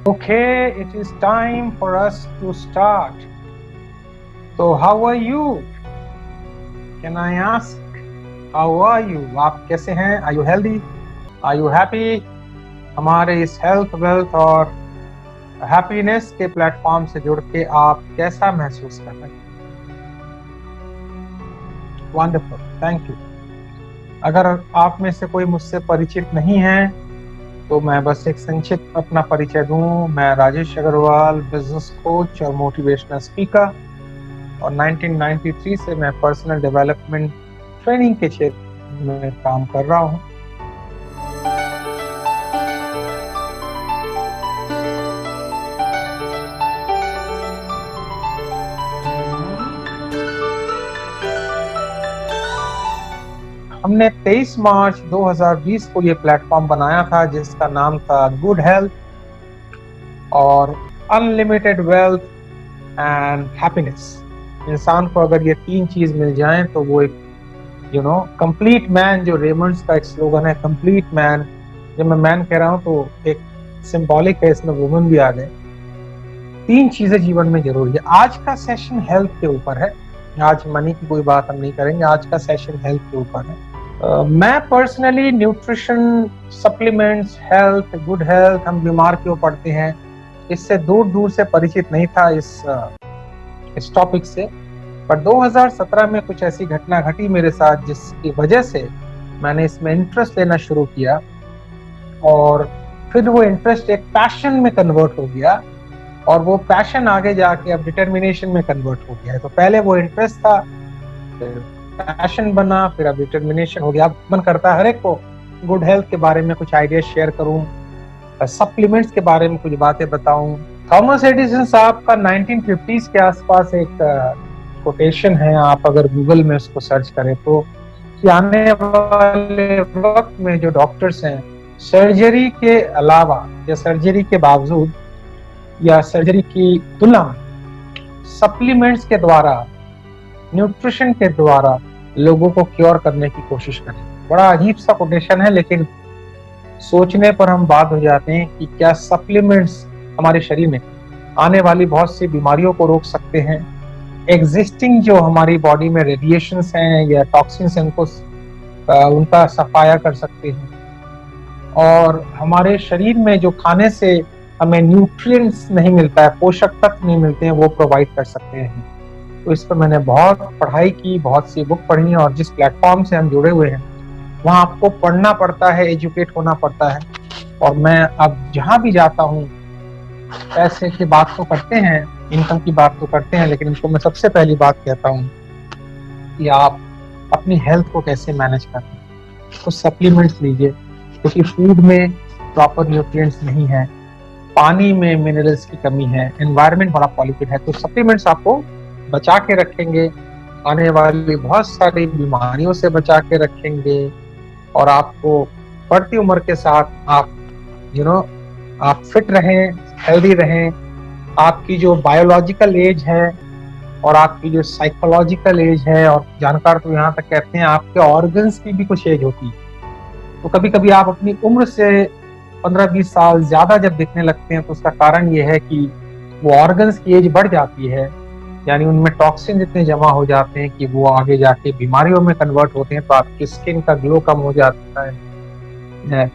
Okay, it is time for us to start. So, how are you? Can I ask, how are you? आप कैसे हैं? Are you healthy? Are you happy? हमारे इस health, wealth और happiness के platform से जुड़ के आप कैसा महसूस कर रहे हैं? Wonderful, thank you. अगर आप में से कोई मुझसे परिचित नहीं है तो मैं बस एक संक्षिप्त अपना परिचय दूं। मैं राजेश अग्रवाल, बिजनेस कोच और मोटिवेशनल स्पीकर, और 1993 से मैं पर्सनल डेवलपमेंट ट्रेनिंग के क्षेत्र में काम कर रहा हूं। हमने 23 मार्च 2020 को ये प्लेटफॉर्म बनाया था जिसका नाम था गुड हेल्थ और अनलिमिटेड वेल्थ एंड हैप्पीनेस। इंसान को अगर ये तीन चीज मिल जाएं तो वो एक कंप्लीट मैन, जो रेमंड्स का एक स्लोगन है, कंप्लीट मैन। जब मैं मैन कह रहा हूँ तो एक सिंबॉलिक है, इसमें वुमन भी आ गए। तीन चीजें जीवन में जरूरी है। आज का सेशन हेल्थ के ऊपर है। आज मनी की कोई बात हम नहीं करेंगे, आज का सेशन हेल्थ के ऊपर है। मैं personally nutrition, supplements, health, good health, हम बीमार क्यों पड़ते हैं, इससे दूर दूर से परिचित नहीं था इस टॉपिक से। पर 2017 में कुछ ऐसी घटना घटी मेरे साथ जिसकी वजह से मैंने इसमें इंटरेस्ट लेना शुरू किया और फिर वो इंटरेस्ट एक पैशन में कन्वर्ट हो गया और वो पैशन आगे जाके अब डिटर्मिनेशन में कन्वर्ट हो गया है। तो पहले वो इंटरेस्ट था, फिर पैशन बना, फिर अब डिटर्मिनेशन हो गया। अब मन करता है हर एक को गुड हेल्थ के बारे में कुछ आइडिया शेयर करूं, सप्लीमेंट्स के बारे में कुछ बातें बताऊं। थॉमस एडिसन साहब का 1950s के आसपास एक कोटेशन है, आप अगर गूगल में उसको सर्च करें तो, कि आने वाले वक्त में जो डॉक्टर्स हैं, सर्जरी के अलावा या सर्जरी के बावजूद या सर्जरी की तुलना में सप्लीमेंट्स के द्वारा, न्यूट्रिशन के द्वारा लोगों को क्योर करने की कोशिश करें। बड़ा अजीब सा कोटेशन है, लेकिन सोचने पर हम बात हो जाते हैं कि क्या सप्लीमेंट्स हमारे शरीर में आने वाली बहुत सी बीमारियों को रोक सकते हैं। एग्जिस्टिंग जो हमारी बॉडी में रेडिएशंस हैं या टॉक्सिन्स हैं, उनका सफाया कर सकते हैं, और हमारे शरीर में जो खाने से हमें न्यूट्रिएंट्स नहीं मिलता है, पोषक तत्व नहीं मिलते हैं, वो प्रोवाइड कर सकते हैं। तो इस पर मैंने बहुत पढ़ाई की, बहुत सी बुक पढ़ी, और जिस प्लेटफॉर्म से हम जुड़े हुए हैं वहाँ आपको पढ़ना पड़ता है, एजुकेट होना पड़ता है। और मैं अब जहाँ भी जाता हूँ, पैसे की बात तो करते हैं, इनकम की बात तो करते हैं, लेकिन इनको मैं सबसे पहली बात कहता हूँ कि आप अपनी हेल्थ को कैसे मैनेज करते हैं। तो सप्लीमेंट्स लीजिए, क्योंकि फूड में प्रॉपर न्यूट्रिएंट्स नहीं है, पानी में मिनरल्स की कमी है, एनवायरनमेंट बड़ा पॉल्यूटेड है। तो सप्लीमेंट्स आपको बचा के रखेंगे, आने वाली बहुत सारी बीमारियों से बचा के रखेंगे, और आपको बढ़ती उम्र के साथ आप आप फिट रहें, हेल्दी रहें। आपकी जो बायोलॉजिकल एज है और आपकी जो साइकोलॉजिकल एज है, और जानकार तो यहाँ तक कहते हैं आपके ऑर्गन्स की भी कुछ एज होती है। तो कभी कभी आप अपनी उम्र से 15-20 साल ज्यादा जब दिखने लगते हैं तो उसका कारण ये है कि वो ऑर्गन्स की एज बढ़ जाती है, यानी उनमें टॉक्सिन इतने जमा हो जाते हैं कि वो आगे जाके बीमारियों में कन्वर्ट होते हैं। तो आपकी स्किन का ग्लो कम हो जाता है,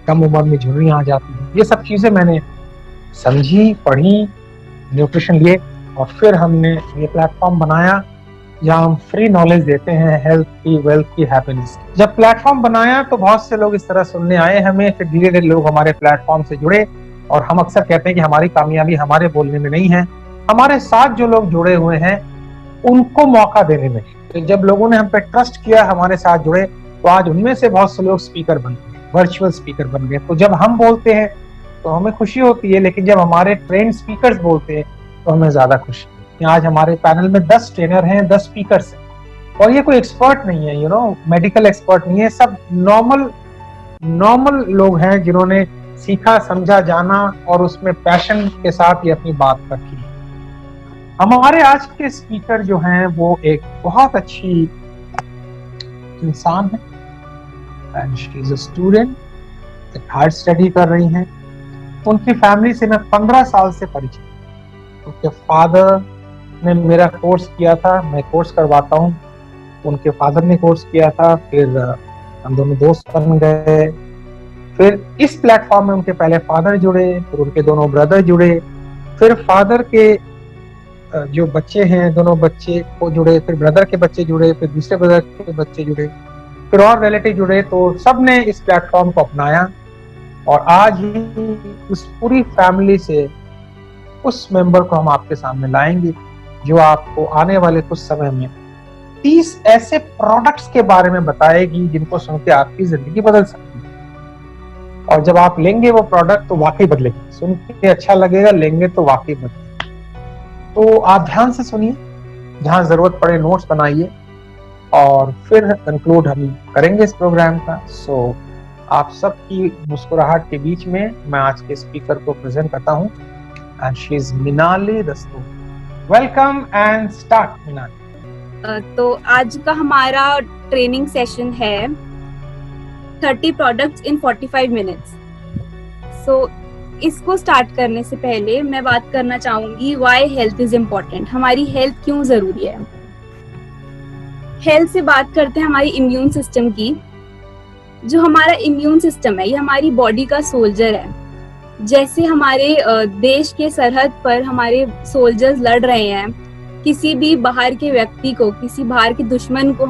कम उम्र में झुर्रियां आ जाती हैं। ये सब चीजें मैंने समझी, पढ़ी, न्यूट्रिशन लिए, और फिर हमने ये प्लेटफॉर्म बनाया जहाँ हम फ्री नॉलेज देते हैं हेल्थ की, वेल्थ की, हैप्पीनेस की। जब प्लेटफॉर्म बनाया तो बहुत से लोग इस तरह सुनने आए हमें, फिर धीरे धीरे लोग हमारे प्लेटफॉर्म से जुड़े। और हम अक्सर कहते हैं कि हमारी कामयाबी हमारे बोलने में नहीं है, हमारे साथ जो लोग जुड़े हुए हैं उनको मौका देने में। तो जब लोगों ने हम पे ट्रस्ट किया, हमारे साथ जुड़े, तो आज उनमें से बहुत से लोग स्पीकर बन गए, वर्चुअल स्पीकर बन गए। तो जब हम बोलते हैं तो हमें खुशी होती है, लेकिन जब हमारे ट्रेंड स्पीकर्स बोलते हैं तो हमें ज्यादा खुशी होती है। आज हमारे पैनल में 10 ट्रेनर हैं, 10 स्पीकर्स हैं, और ये कोई एक्सपर्ट नहीं है, मेडिकल एक्सपर्ट नहीं है, सब नॉर्मल लोग हैं जिन्होंने सीखा, समझा, जाना, और उसमें पैशन के साथ ये अपनी बात रखी। हमारे आज के स्पीकर जो हैं वो एक बहुत अच्छी इंसान है, and she is a student, hard study कर रही हैं, उनकी फैमिली से मैं 15 साल से परिचित हूं। उनके फादर ने मेरा कोर्स किया था, मैं कोर्स करवाता हूँ, उनके फादर ने कोर्स किया था, फिर हम दोनों दोस्त बन गए। फिर इस प्लेटफॉर्म में उनके पहले फादर जुड़े, फिर उनके दोनों ब्रदर जुड़े, फिर फादर के जो बच्चे हैं दोनों बच्चे को जुड़े, फिर ब्रदर के बच्चे जुड़े, फिर दूसरे ब्रदर के बच्चे जुड़े, फिर और रिलेटिव जुड़े। तो सब ने इस प्लेटफॉर्म को अपनाया और आज ही उस पूरी फैमिली से उस मेंबर को हम आपके सामने लाएंगे जो आपको आने वाले कुछ समय में 30 ऐसे प्रोडक्ट्स के बारे में बताएगी जिनको सुन के आपकी जिंदगी बदल सकती है। और जब आप लेंगे वो प्रोडक्ट तो वाकई बदलेगी, सुन के अच्छा लगेगा, लेंगे तो वाकई बदलेगा। तो आप ध्यान से सुनिए, जहां जरूरत पड़े नोट्स बनाइए और फिर कंक्लूड हम करेंगे इस प्रोग्राम का। सो आप सबकी मुस्कुराहट के बीच में मैं आज के स्पीकर को प्रेजेंट करता हूं and she is Minali Rastogi. Welcome and start Minali. तो आज का हमारा ट्रेनिंग सेशन है 30 प्रोडक्ट्स इन 45 मिनट्स। सो इसको स्टार्ट करने से पहले मैं बात करना चाहूंगी व्हाई हेल्थ इज इम्पोर्टेंट, हमारी हेल्थ क्यों जरूरी है। हेल्थ से बात करते हैं हमारी इम्यून सिस्टम की। जो हमारा इम्यून सिस्टम है ये हमारी बॉडी का सोल्जर है। जैसे हमारे देश के सरहद पर हमारे सोल्जर्स लड़ रहे हैं, किसी भी बाहर के व्यक्ति को, किसी बाहर के दुश्मन को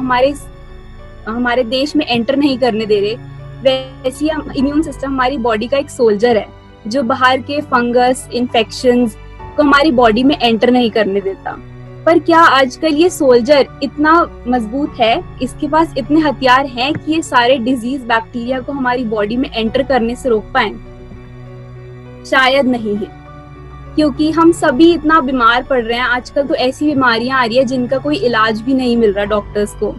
हमारे देश में एंटर नहीं करने दे रहे, वैसे इम्यून सिस्टम हमारी बॉडी का एक सोल्जर है जो बाहर के फंगस इन्फेक्शंस को हमारी बॉडी में एंटर नहीं करने देता। पर क्या आजकल ये सोल्जर इतना मजबूत है, इसके पास इतने हथियार हैं कि ये सारे डिजीज बैक्टीरिया को हमारी बॉडी में एंटर करने से रोक पाए? शायद नहीं है, क्योंकि हम सभी इतना बीमार पड़ रहे हैं। आजकल तो ऐसी बीमारियां आ रही है जिनका कोई इलाज भी नहीं मिल रहा डॉक्टर्स को।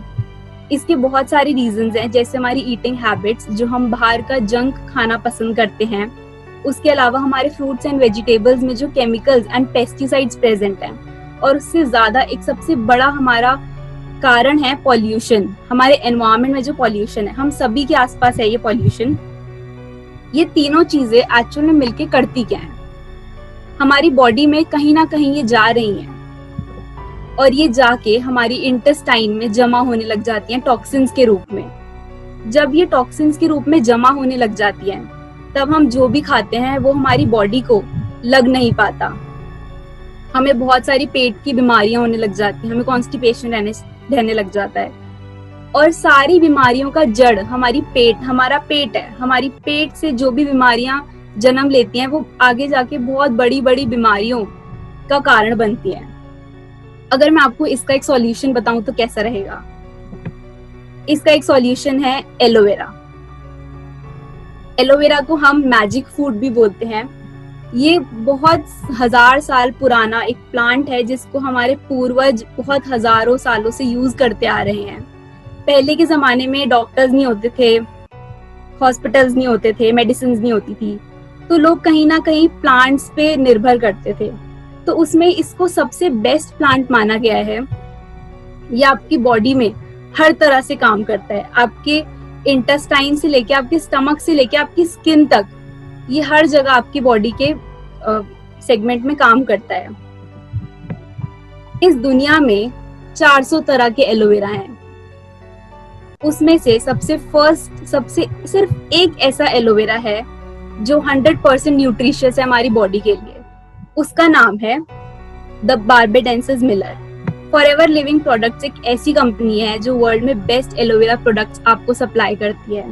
इसके बहुत सारे रीजंस हैं, जैसे हमारी ईटिंग हैबिट्स, जो हम बाहर का जंक खाना पसंद करते हैं। उसके अलावा हमारे फ्रूट्स एंड वेजिटेबल्स में जो केमिकल्स एंड पेस्टिसाइड्स प्रेजेंट हैं, और उससे ज्यादा एक सबसे बड़ा हमारा कारण है पॉल्यूशन। हमारे एनवायरनमेंट में जो पॉल्यूशन है, हम सभी के आसपास है ये पॉल्यूशन। ये तीनों चीजें एक्चुअल में मिलके करती क्या है, हमारी बॉडी में कहीं ना कहीं ये जा रही हैं और ये जाके हमारी इंटेस्टाइन में जमा होने लग जाती हैं टॉक्सिन्स के रूप में। जब ये टॉक्सिन्स के रूप में जमा होने लग जाती हैं, तब हम जो भी खाते हैं वो हमारी बॉडी को लग नहीं पाता। हमें बहुत सारी पेट की बीमारियां होने लग जाती हैं, हमें कॉन्स्टिपेशन रहने लग जाता है। और सारी बीमारियों का जड़ हमारा पेट है। हमारी पेट से जो भी बीमारियां जन्म लेती हैं वो आगे जाके बहुत बड़ी बड़ी बीमारियों का कारण बनती हैं। अगर मैं आपको इसका एक सॉल्यूशन बताऊं तो कैसा रहेगा? इसका एक सॉल्यूशन है एलोवेरा। एलोवेरा को हम मैजिक फूड भी बोलते हैं। ये बहुत 1000 साल पुराना एक प्लांट है जिसको हमारे पूर्वज बहुत हजारों सालों से यूज करते आ रहे हैं। पहले के जमाने में डॉक्टर्स नहीं होते थे, हॉस्पिटल्स नहीं होते थे, मेडिसिन नहीं होती थी, तो लोग कहीं ना कहीं प्लांट्स पे निर्भर करते थे। तो उसमें इसको सबसे बेस्ट प्लांट माना गया है। ये आपकी बॉडी में हर तरह से काम करता है, आपके इंटेस्टाइन से लेके आपके स्टमक से लेके आपकी स्किन तक, ये हर जगह आपकी बॉडी के सेगमेंट में काम करता है। इस दुनिया में 400 तरह के एलोवेरा हैं। उसमें से सबसे सिर्फ एक ऐसा एलोवेरा है जो 100% न्यूट्रिशियस है हमारी बॉडी के लिए। उसका नाम है the बार्बेडेंसिस Miller. Forever living products एक ऐसी कंपनी है जो वर्ल्ड में बेस्ट एलोवेरा प्रोडक्ट्स आपको सप्लाई करती है,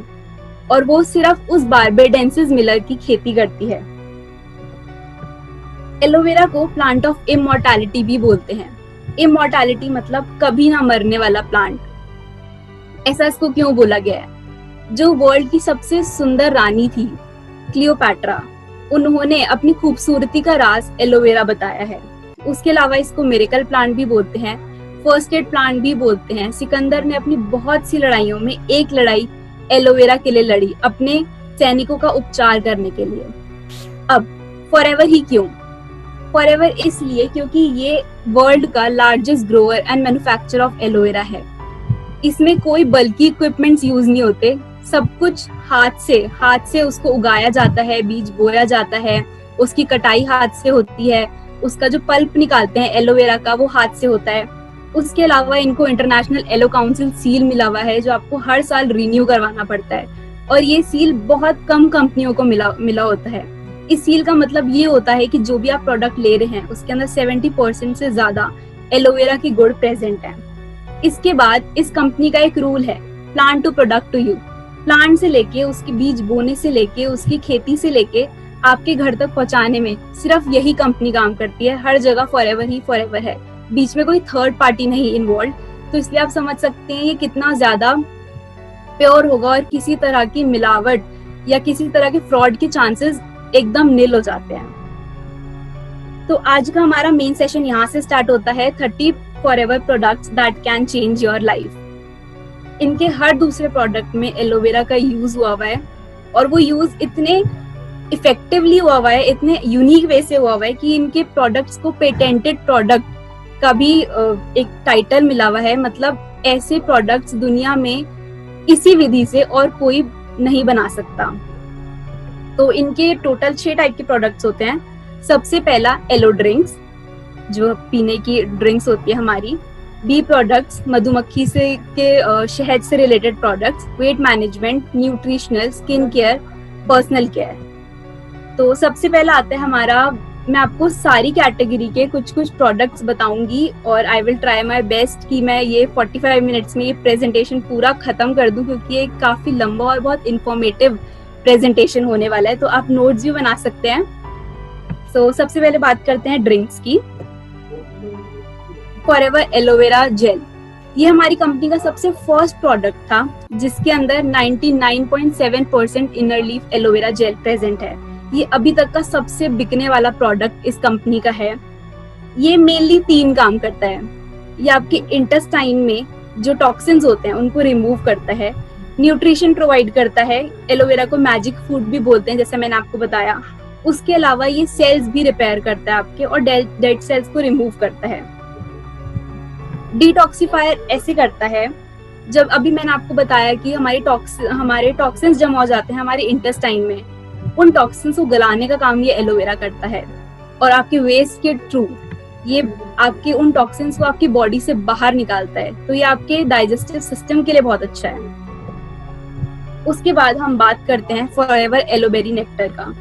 और वो सिर्फ उस बार्बेडेंसिस मिलर की खेती करती है। एलोवेरा को प्लांट ऑफ इमॉर्टैलिटी भी बोलते हैं। इमॉर्टैलिटी मतलब कभी ना मरने वाला प्लांट। ऐसा इसको क्यों बोला गया है? जो वर्ल्ड की सबसे सुंदर रानी थी क्लियोपैट्रा, उन्होंने अपनी खूबसूरती का राज एलोवेरा बताया है। उसके अलावा इसको मिरेकल प्लांट भी बोलते हैं, फर्स्ट एड प्लांट भी बोलते हैं। सिकंदर ने अपनी बहुत सी लड़ाइयों में एक लड़ाई एलोवेरा के लिए लड़ी, अपने सैनिकों का उपचार करने के लिए। अब फॉरएवर ही क्यों? फॉरएवर इसलिए क्योंकि ये वर्ल्ड का largest grower and manufacturer of aloe vera है। इसमें कोई बल्कि इक्विपमेंट्स यूज नहीं होते, सब कुछ हाथ से उसको उगाया जाता है, बीज बोया जाता है, उसकी कटाई हाथ से होती है, उसका जो पल्प निकालते हैं एलोवेरा का वो हाथ से होता है। उसके अलावा इनको इंटरनेशनल एलो काउंसिल सील मिला हुआ है जो आपको हर साल रिन्यू करवाना पड़ता है, और ये सील बहुत कम कंपनियों को मिला होता है। इस सील का मतलब ये होता है कि जो भी आप प्रोडक्ट ले रहे हैं उसके अंदर 70% से ज्यादा एलोवेरा की गुण प्रेजेंट है। इसके बाद इस कंपनी का एक रूल है, plant to product to you. Plant से लेके उसके बीज बोने से लेके उसकी खेती से लेके आपके घर तक पहुंचाने में सिर्फ यही कंपनी काम करती है। हर जगह फॉरएवर ही फॉरएवर है, बीच में कोई थर्ड पार्टी नहीं इन्वॉल्व। तो इसलिए आप समझ सकते हैं ये कितना ज्यादा प्योर होगा और किसी तरह की मिलावट या किसी तरह के फ्रॉड के चांसेस एकदम नील हो जाते हैं। तो आज का हमारा मेन सेशन यहाँ से स्टार्ट होता है, 30 forever products that can change your life. इनके हर दूसरे प्रोडक्ट में एलोवेरा का यूज हुआ है, और वो यूज इतने इफेक्टिवली हुआ है, इतने यूनिक वे से हुआ है कि इनके प्रोडक्ट्स को पेटेंटेड प्रोडक्ट का भी एक टाइटल मिला हुआ है। मतलब ऐसे प्रोडक्ट्स दुनिया में इसी विधि से और कोई नहीं बना सकता। तो इनके टोटल 6 टाइप के प्रोडक्ट्स होते हैं। सबसे पहला एलो ड्रिंक्स, जो पीने की ड्रिंक्स होती है हमारी। बी प्रोडक्ट्स, मधुमक्खी से के शहद से related products. Weight management, nutritional, skin care, personal care. तो सबसे पहला आता है हमारा, मैं आपको सारी कैटेगरी के कुछ प्रोडक्ट्स बताऊंगी और I will try my best कि मैं ये 45 मिनट्स में ये प्रेजेंटेशन पूरा खत्म कर दूं, क्योंकि ये काफी लंबा और बहुत इंफॉर्मेटिव प्रेजेंटेशन होने वाला है। तो आप नोट्स भी बना सकते हैं। सो सबसे पहले बात करते हैं ड्रिंक्स की। फॉरएवर एलोवेरा जेल, ये हमारी कंपनी का सबसे फर्स्ट प्रोडक्ट था जिसके अंदर 99.7% inner leaf aloe vera gel present है। ये अभी तक का सबसे बिकने वाला प्रोडक्ट इस कंपनी का है। ये मेनली 3 काम करता है। ये आपके इंटेस्टाइन में जो टॉक्सिन्स होते हैं उनको रिमूव करता है, न्यूट्रिशन प्रोवाइड करता है, एलोवेरा को मैजिक फूड भी बोलते हैं जैसे मैंने आपको बताया। उसके अलावा ये सेल्स भी रिपेयर करता है आपके, और डेड सेल्स को रिमूव करता है। डिटॉक्सिफायर ऐसे करता है, जब अभी मैंने आपको बताया कि हमारे टॉक्सिन्स जमा हो जाते हैं हमारे इंटेस्टाइन में, उन टॉक्सिन्स को गलाने का काम ये एलोवेरा करता है। और आपके वेस्ट के थ्रू ये आपके उन टॉक्सिन्स को आपकी बॉडी से बाहर निकालता है। तो ये आपके डाइजेस्टिव सिस्टम के लिए बहुत अच्छा है। उसके बाद हम बात करते हैं फॉरएवर एलोबेरी नेक्टर का।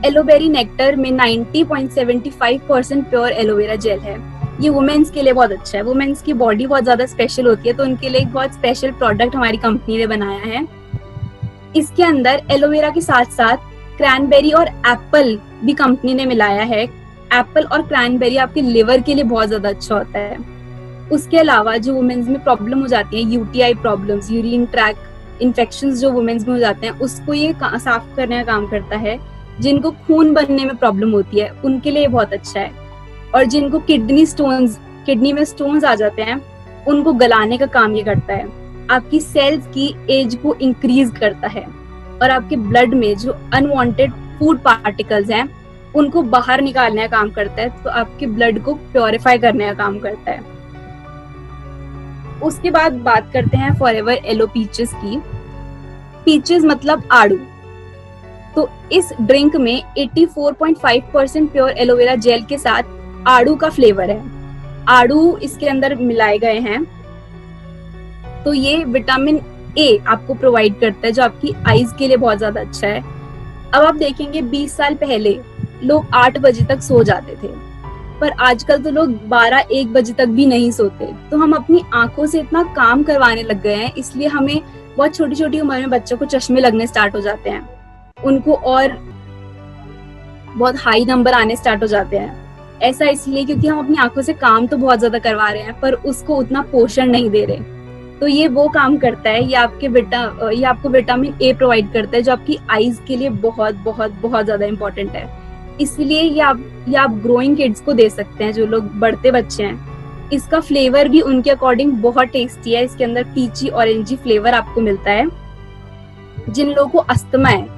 एलोबेरी नेक्टर में 90.75% प्योर एलोवेरा जेल है। ये वुमेन्स के लिए बहुत अच्छा है। वुमेन्स की बॉडी बहुत ज्यादा स्पेशल होती है, तो उनके लिए एक बहुत स्पेशल प्रोडक्ट हमारी कंपनी ने बनाया है। इसके अंदर एलोवेरा के साथ साथ क्रैनबेरी और एप्पल भी कंपनी ने मिलाया है। एप्पल और क्रैनबेरी आपके लिवर के लिए बहुत ज्यादा अच्छा होता है। उसके अलावा जो वुमेन्स में प्रॉब्लम हो जाती है, UTI problems, urine track infections जो वुमेन्स में हो जाते हैं, उसको ये साफ करने का काम करता है। जिनको खून बनने में प्रॉब्लम होती है उनके लिए बहुत अच्छा है। और जिनको किडनी में स्टोन्स आ जाते हैं, उनको गलाने का काम ये करता है। आपकी सेल्स की एज को इंक्रीज करता है, और आपके ब्लड में जो अनवांटेड फूड पार्टिकल्स हैं उनको बाहर निकालने का काम करता है। तो आपके ब्लड को प्योरीफाई करने का काम करता है। उसके बाद बात करते हैं फॉरएवर एलो पीचेस की। पीचेस मतलब आड़ू। तो इस ड्रिंक में 84.5% प्योर एलोवेरा जेल के साथ आड़ू का फ्लेवर है। आड़ू इसके अंदर मिलाए गए हैं। तो ये विटामिन ए आपको प्रोवाइड करता है, जो आपकी आईज के लिए बहुत ज्यादा अच्छा है। अब आप देखेंगे 20 साल पहले लोग 8 बजे तक सो जाते थे, पर आजकल तो लोग 12-1 बजे तक भी नहीं सोते। तो हम अपनी आंखों से इतना काम करवाने लग गए हैं, इसलिए हमें बहुत छोटी छोटी उम्र में बच्चों को चश्मे लगने स्टार्ट हो जाते हैं, उनको और बहुत हाई नंबर आने स्टार्ट हो जाते हैं। ऐसा इसलिए क्योंकि हम अपनी आंखों से काम तो बहुत ज्यादा करवा रहे हैं, पर उसको उतना पोषण नहीं दे रहे। तो ये वो काम करता है, ये आपको विटामिन ए प्रोवाइड करता है, जो आपकी आईज के लिए बहुत बहुत बहुत ज्यादा इंपॉर्टेंट है। इसलिए ये आप ग्रोइंग किड्स को दे सकते हैं, जो लोग बढ़ते बच्चे हैं। इसका फ्लेवर भी उनके अकॉर्डिंग बहुत टेस्टी है। इसके अंदर पीची ऑरेंजी फ्लेवर आपको मिलता है। जिन लोगों को अस्थमा है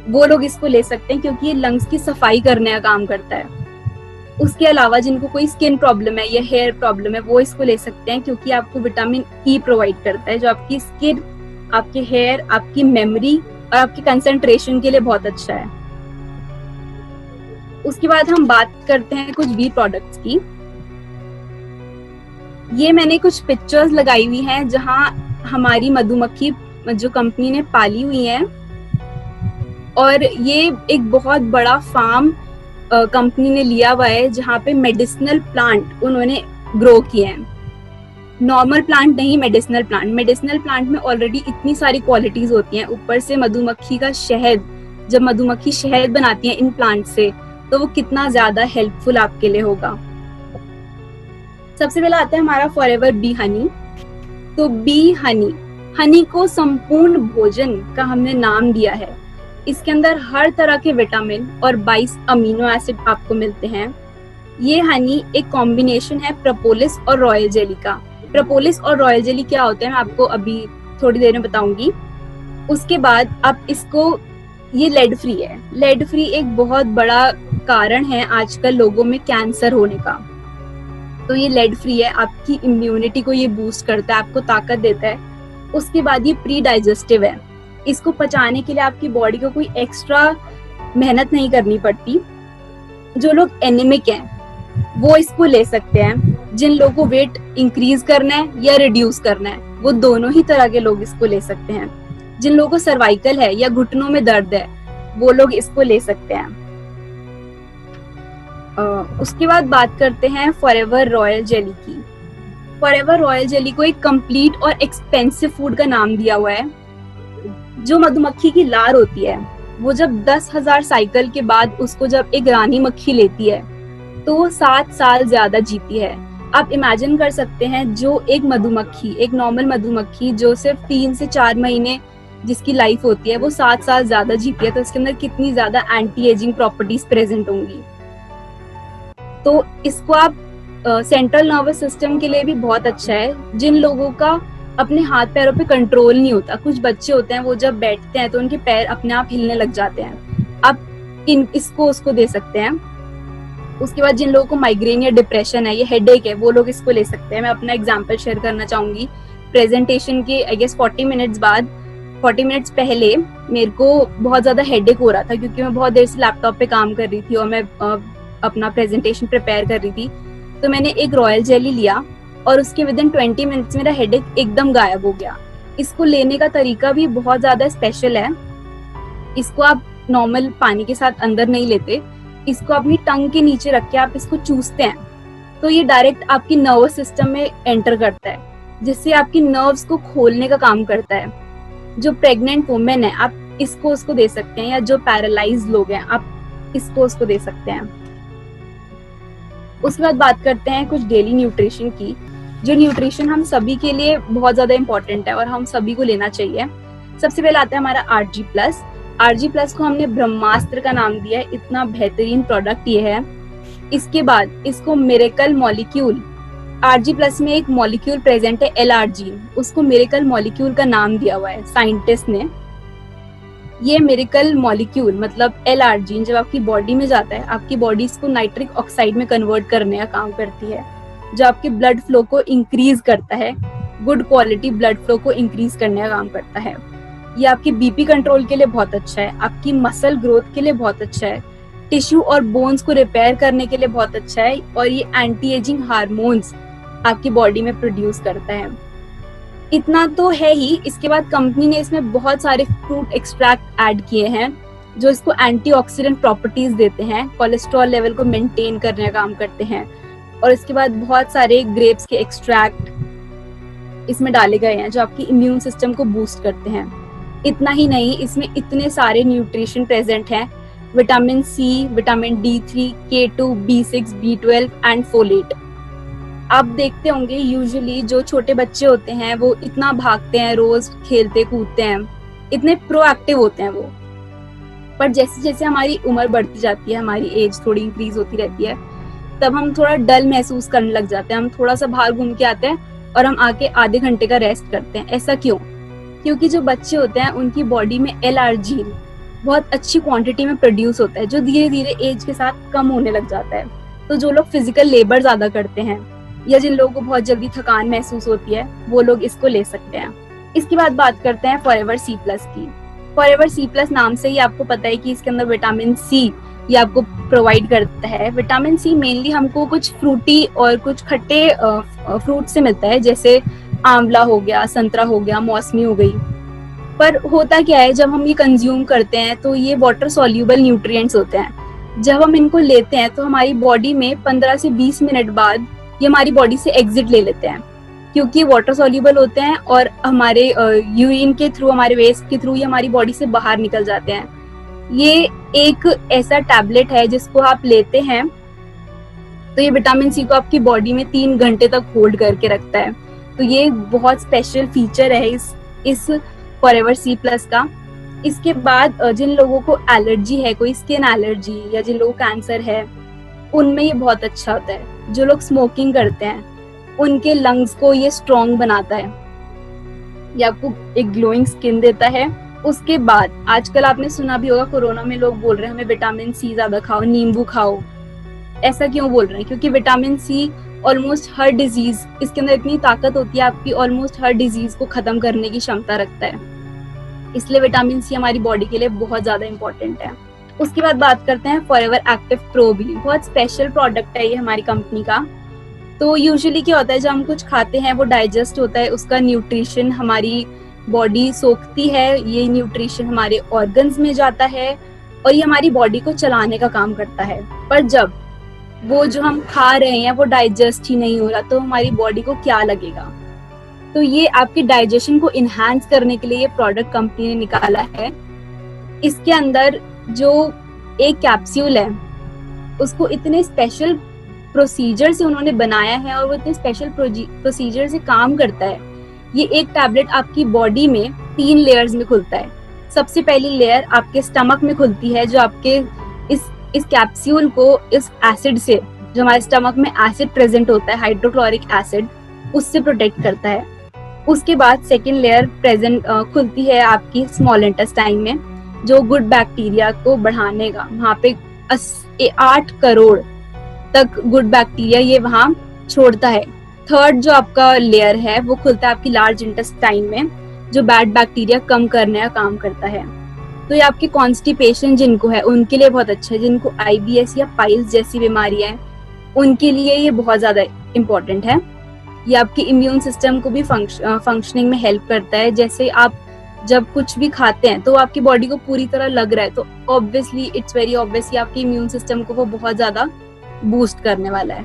वो लोग इसको ले सकते हैं, क्योंकि ये लंग्स की सफाई करने का काम करता है। उसके अलावा जिनको कोई स्किन प्रॉब्लम है या हेयर प्रॉब्लम है, वो इसको ले सकते हैं, क्योंकि आपको विटामिन ई प्रोवाइड करता है, जो आपकी स्किन आपके हेयर, आपकी मेमोरी और आपकी कंसंट्रेशन के लिए बहुत अच्छा है। उसके बाद हम बात करते हैं कुछ बी प्रोडक्ट्स की। ये मैंने कुछ पिक्चर्स लगाई हुई हैं जहां हमारी मधुमक्खी जो कंपनी ने पाली हुई है, और ये एक बहुत बड़ा फार्म कंपनी ने लिया हुआ है जहाँ पे मेडिसिनल प्लांट उन्होंने ग्रो किए हैं। नॉर्मल प्लांट नहीं, मेडिसिनल प्लांट। मेडिसिनल प्लांट में ऑलरेडी इतनी सारी क्वालिटीज होती हैं, ऊपर से मधुमक्खी का शहद, जब मधुमक्खी शहद बनाती है इन प्लांट से, तो वो कितना ज्यादा हेल्पफुल आपके लिए होगा। सबसे पहला आता है हमारा फॉरएवर बी हनी। तो बी हनी, हनी को संपूर्ण भोजन का हमने नाम दिया है। इसके अंदर हर तरह के विटामिन और 22 अमीनो एसिड आपको मिलते हैं। ये हनी एक कॉम्बिनेशन है प्रोपोलिस और रॉयल जेली का। प्रोपोलिस और रॉयल जेली क्या होते हैं मैं आपको अभी थोड़ी देर में बताऊंगी। उसके बाद आप इसको, ये लेड फ्री है। लेड फ्री एक बहुत बड़ा कारण है आजकल लोगों में कैंसर होने का। तो ये लेड फ्री है, आपकी इम्यूनिटी को ये बूस्ट करता है, आपको ताकत देता है। उसके बाद ये प्री डाइजेस्टिव है, इसको पचाने के लिए आपकी बॉडी को कोई एक्स्ट्रा मेहनत नहीं करनी पड़ती। जो लोग एनीमिक हैं वो इसको ले सकते हैं। जिन लोगों को वेट इंक्रीज करना है या रिड्यूस करना है, वो दोनों ही तरह के लोग इसको ले सकते हैं। जिन लोगों को सर्वाइकल है या घुटनों में दर्द है, वो लोग इसको ले सकते हैं। उसके बाद बात करते हैं फॉरएवर रॉयल जेली की। फॉरएवर रॉयल जेली को एक कंप्लीट और एक्सपेंसिव फूड का नाम दिया हुआ है। जो मधुमक्खी की लार होती है, वो जब 10,000 साइकिल के बाद उसको जब एक रानी मक्खी लेती है, तो वो 7 साल ज्यादा जीती है। आप इमेजिन कर सकते हैं, जो एक मधुमक्खी, एक नॉर्मल मधुमक्खी जो सिर्फ 3 से 4 महीने जिसकी लाइफ होती है, वो 7 साल ज्यादा जीती है, तो इसके अंदर कितनी ज्यादा एंटी एजिंग प्रॉपर्टीज प्रेजेंट होंगी। तो इसको आप सेंट्रल नर्वस सिस्टम के लिए भी बहुत अच्छा है। जिन लोगों का अपने हाथ पैरों पे कंट्रोल नहीं होता, कुछ बच्चे होते हैं वो जब बैठते हैं तो उनके पैर अपने आप हिलने लग जाते हैं, आप इसको उसको दे सकते हैं। उसके बाद जिन लोगों को माइग्रेन या डिप्रेशन है, ये हेडेक है, वो लोग इसको ले सकते हैं। मैं अपना एग्जांपल शेयर करना चाहूंगी। प्रेजेंटेशन के आई गेस 40 मिनट्स पहले मेरे को बहुत ज्यादा हेडेक हो रहा था, क्योंकि मैं बहुत देर से लैपटॉप पे काम कर रही थी और मैं अपना प्रेजेंटेशन प्रिपेयर कर रही थी। तो मैंने एक रॉयल जेली लिया और उसके विदिन 20 मिनट्स मेरा हेडेक एकदम गायब हो गया। इसको लेने का तरीका भी बहुत ज्यादा स्पेशल है। इसको आप नॉर्मल पानी के साथ अंदर नहीं लेते, इसको अपनी टंग के नीचे रख के आप इसको चूसते हैं, तो ये डायरेक्ट आपकी नर्वस सिस्टम में एंटर करता है, जिससे आपकी नर्व्स को खोलने का काम करता है। जो प्रेग्नेंट वुमेन है, आप इसको उसको दे सकते हैं, या जो पैरालाइज लोग हैं, आप इसको उसको दे सकते हैं। उसके बाद बात करते हैं कुछ डेली न्यूट्रिशन की। जो न्यूट्रिशन हम सभी के लिए बहुत ज्यादा इंपॉर्टेंट है और हम सभी को लेना चाहिए। सबसे पहले आता है हमारा RG+। RG+ को हमने ब्रह्मास्त्र का नाम दिया है, इतना बेहतरीन प्रोडक्ट ये है। इसके बाद इसको मिरेकल मॉलिक्यूल, RG+ में एक मॉलिक्यूल प्रेजेंट है L-arginine, उसको मिरेकल मॉलिक्यूल का नाम दिया हुआ है साइंटिस्ट ने। ये मिरेकल मॉलिक्यूल मतलब L-arginine जब आपकी बॉडी में जाता है, आपकी बॉडी इसको नाइट्रिक ऑक्साइड में कन्वर्ट करने का काम करती है, जो आपके ब्लड फ्लो को इंक्रीज करता है, गुड क्वालिटी ब्लड फ्लो को इंक्रीज करने का काम करता है। ये आपकी बीपी कंट्रोल के लिए बहुत अच्छा है, आपकी मसल ग्रोथ के लिए बहुत अच्छा है, टिश्यू और बोन्स को रिपेयर करने के लिए बहुत अच्छा है, और ये एंटी एजिंग हार्मोन्स आपकी बॉडी में प्रोड्यूस करता है। इतना तो है ही। इसके बाद कंपनी ने इसमें बहुत सारे फ्रूट एक्सट्रैक्ट ऐड किए हैं, जो इसको एंटीऑक्सीडेंट प्रॉपर्टीज देते हैं, कोलेस्ट्रॉल लेवल को मेंटेन करने का काम करते हैं। और इसके बाद बहुत सारे ग्रेप्स के एक्सट्रैक्ट इसमें डाले गए हैं, जो आपकी इम्यून सिस्टम को बूस्ट करते हैं। इतना ही नहीं, इसमें इतने सारे न्यूट्रिशन प्रेजेंट हैं, vitamin C, vitamin D3, K2, B6, B12 and folate. आप देखते होंगे यूजुअली जो छोटे बच्चे होते हैं वो इतना भागते हैं, रोज खेलते कूदते हैं, इतने प्रोएक्टिव होते हैं वो। पर जैसे जैसे हमारी उम्र बढ़ती जाती है, हमारी एज थोड़ी इंक्रीज होती रहती है, तब हम थोड़ा डल महसूस करने लग जाते हैं। हम थोड़ा सा बाहर घूम के आते हैं और हम आके आधे घंटे का रेस्ट करते हैं। ऐसा क्यों? क्योंकि जो बच्चे होते हैं उनकी बॉडी में L-arginine बहुत अच्छी क्वांटिटी में प्रोड्यूस होता है, जो धीरे धीरे एज के साथ कम होने लग जाता है। तो जो लोग फिजिकल लेबर ज्यादा करते हैं या जिन लोगों को बहुत जल्दी थकान महसूस होती है, वो लोग इसको ले सकते हैं। इसके बाद बात करते हैं फॉरएवर सी प्लस की। फॉरएवर सी प्लस नाम से ही आपको पता है कि इसके अंदर विटामिन सी ये आपको प्रोवाइड करता है। विटामिन सी मेनली हमको कुछ फ्रूटी और कुछ खट्टे फ्रूट से मिलता है, जैसे आंवला हो गया, संतरा हो गया, मौसमी हो गई। पर होता क्या है, जब हम ये कंज्यूम करते हैं तो ये वाटर सॉल्यूबल न्यूट्रिएंट्स होते हैं। जब हम इनको लेते हैं तो हमारी बॉडी में 15 से 20 मिनट बाद ये हमारी बॉडी से एग्जिट ले लेते हैं, क्योंकि ये वाटर सॉल्यूबल होते हैं और हमारे यूरिन के थ्रू, हमारे वेस्ट के थ्रू ये हमारी बॉडी से बाहर निकल जाते हैं। ये एक ऐसा टैबलेट है जिसको आप लेते हैं तो ये विटामिन सी को आपकी बॉडी में 3 घंटे तक होल्ड करके रखता है। तो ये बहुत स्पेशल फीचर है इस फॉरएवर सी प्लस का। इसके बाद जिन लोगों को एलर्जी है, कोई स्किन एलर्जी या जिन लोगों को कैंसर है, उनमें ये बहुत अच्छा होता है। जो लोग स्मोकिंग करते हैं उनके लंग्स को ये स्ट्रॉन्ग बनाता है, ये आपको एक ग्लोइंग स्किन देता है। उसके बाद आजकल आपने सुना भी होगा, कोरोना में लोग बोल रहे हैं हमें विटामिन सी ज्यादा खाओ, नींबू खाओ। ऐसा क्यों बोल रहे हैं? क्योंकि विटामिन सी ऑलमोस्ट हर डिजीज, इसके अंदर इतनी ताकत होती है, आपकी ऑलमोस्ट हर डिजीज को खत्म करने की क्षमता रखता है। इसलिए विटामिन सी हमारी बॉडी के लिए बहुत ज्यादा इंपॉर्टेंट है। उसके बाद बात करते हैं फॉरएवर एक्टिव प्रो भी। बहुत स्पेशल प्रोडक्ट है ये हमारी कंपनी का। तो यूजुअली क्या होता है, जब हम कुछ खाते हैं वो डाइजेस्ट होता है, उसका न्यूट्रिशन हमारी बॉडी सोखती है, ये न्यूट्रिशन हमारे ऑर्गन्स में जाता है और ये हमारी बॉडी को चलाने का काम करता है। पर जब वो जो हम खा रहे हैं वो डाइजेस्ट ही नहीं हो रहा तो हमारी बॉडी को क्या लगेगा? तो ये आपके डाइजेशन को इनहांस करने के लिए ये प्रोडक्ट कंपनी ने निकाला है। इसके अंदर जो एक कैप्सूल है उसको इतने स्पेशल प्रोसीजर से उन्होंने बनाया है और वो इतने स्पेशल प्रोसीजर से काम करता है। ये एक टैबलेट आपकी बॉडी में 3 लेयर्स में खुलता है। सबसे पहली लेयर आपके स्टमक में खुलती है, जो आपके इस कैप्सूल को इस एसिड से, जो हमारे स्टमक में एसिड प्रेजेंट होता है, हाइड्रोक्लोरिक एसिड, उससे प्रोटेक्ट करता है। उसके बाद सेकेंड लेयर खुलती है आपकी स्मॉल इंटेस्टाइन में, जो गुड बैक्टीरिया को बढ़ाने का, वहाँ पे 8 करोड़ तक गुड बैक्टीरिया ये वहाँ छोड़ता है। थर्ड जो आपका लेयर है वो खुलता है आपकी लार्ज इंटेस्टाइन में, जो बैड बैक्टीरिया कम करने का काम करता है। तो ये आपकी कॉन्स्टिपेशन जिनको है उनके लिए बहुत अच्छा है। जिनको IBS या पाइल्स जैसी बीमारियां हैं उनके लिए ये बहुत ज्यादा इम्पोर्टेंट है। ये आपके इम्यून सिस्टम को भी फंक्शनिंग में हेल्प करता है। जैसे आप जब कुछ भी खाते हैं तो आपकी बॉडी को पूरी तरह लग रहा है तो ऑब्वियसली इट्स वेरी ऑब्वियस कि आपके इम्यून सिस्टम को वो बहुत ज्यादा बूस्ट करने वाला है।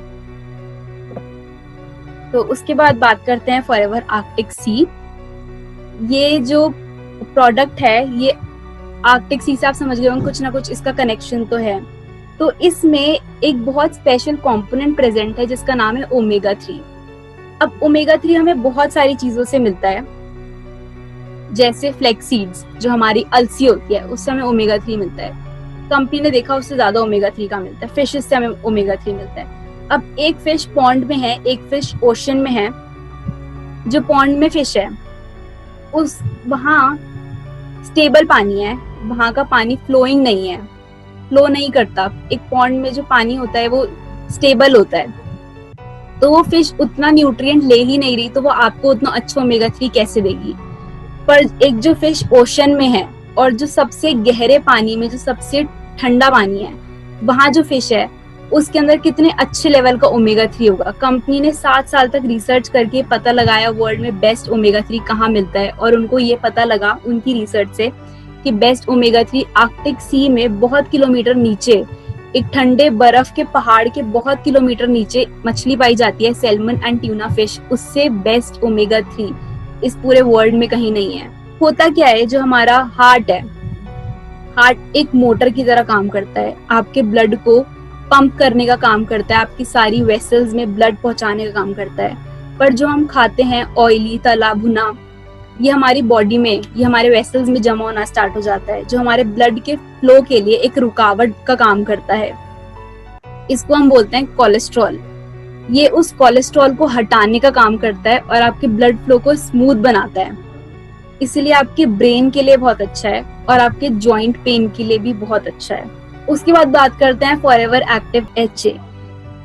तो उसके बाद बात करते हैं फॉरएवर आर्कटिक सी। ये जो प्रोडक्ट है ये आर्कटिक सी से आप समझ गए होंगे, कुछ ना कुछ इसका कनेक्शन तो है। तो इसमें एक बहुत स्पेशल कंपोनेंट प्रेजेंट है जिसका नाम है ओमेगा 3। अब ओमेगा 3 हमें बहुत सारी चीजों से मिलता है, जैसे फ्लैक्स सीड्स, जो हमारी अलसी होती है उससे हमें ओमेगा 3 मिलता है। कंपनी ने देखा उससे ज्यादा ओमेगा 3 का मिलता है। फिश से हमें ओमेगा 3 मिलता है। अब एक फिश पॉन्ड में है, एक फिश ओशन में है। जो पॉन्ड में फिश है उस वहाँ स्टेबल पानी है, वहाँ का पानी फ्लोइंग नहीं है, फ्लो नहीं करता। एक पॉन्ड में जो पानी होता है वो स्टेबल होता है, तो वो फिश उतना न्यूट्रिएंट ले ही नहीं रही, तो वो आपको उतना अच्छा ओमेगा 3 कैसे देगी? पर एक जो फिश ओशन में है और जो सबसे गहरे पानी में, जो सबसे ठंडा पानी है, वहाँ जो फिश है उसके अंदर कितने अच्छे लेवल का ओमेगा 3 होगा। कंपनी ने 7 साल तक रिसर्च करके पता लगाया वर्ल्ड में बेस्ट ओमेगा 3 कहाँ मिलता है, और उनको ये पता लगा उनकी रिसर्च से कि बेस्ट ओमेगा 3 आर्कटिक सी में बहुत किलोमीटर नीचे, एक ठंडे बर्फ के पहाड़ के बहुत किलोमीटर नीचे मछली पाई जाती है, सैल्मन एंड ट्यूना फिश। उससे बेस्ट ओमेगा 3 इस पूरे वर्ल्ड में कहीं नहीं है। होता क्या है, जो हमारा हार्ट है, हार्ट एक मोटर की तरह काम करता है, आपके ब्लड को पंप करने का काम करता है, आपकी सारी वेसल्स में ब्लड पहुंचाने का काम करता है। पर जो हम खाते हैं ऑयली, तला भुना, ये हमारी बॉडी में, ये हमारे वेसल्स में जमा होना स्टार्ट हो जाता है, जो हमारे ब्लड के फ्लो के लिए एक रुकावट का काम करता है। इसको हम बोलते हैं कोलेस्ट्रॉल। ये उस कोलेस्ट्रॉल को हटाने का काम करता है और आपके ब्लड फ्लो को स्मूथ बनाता है। इसलिए आपके ब्रेन के लिए बहुत अच्छा है और आपके जॉइंट पेन के लिए भी बहुत अच्छा है। उसके बाद बात करते हैं फॉरएवर एक्टिव HA।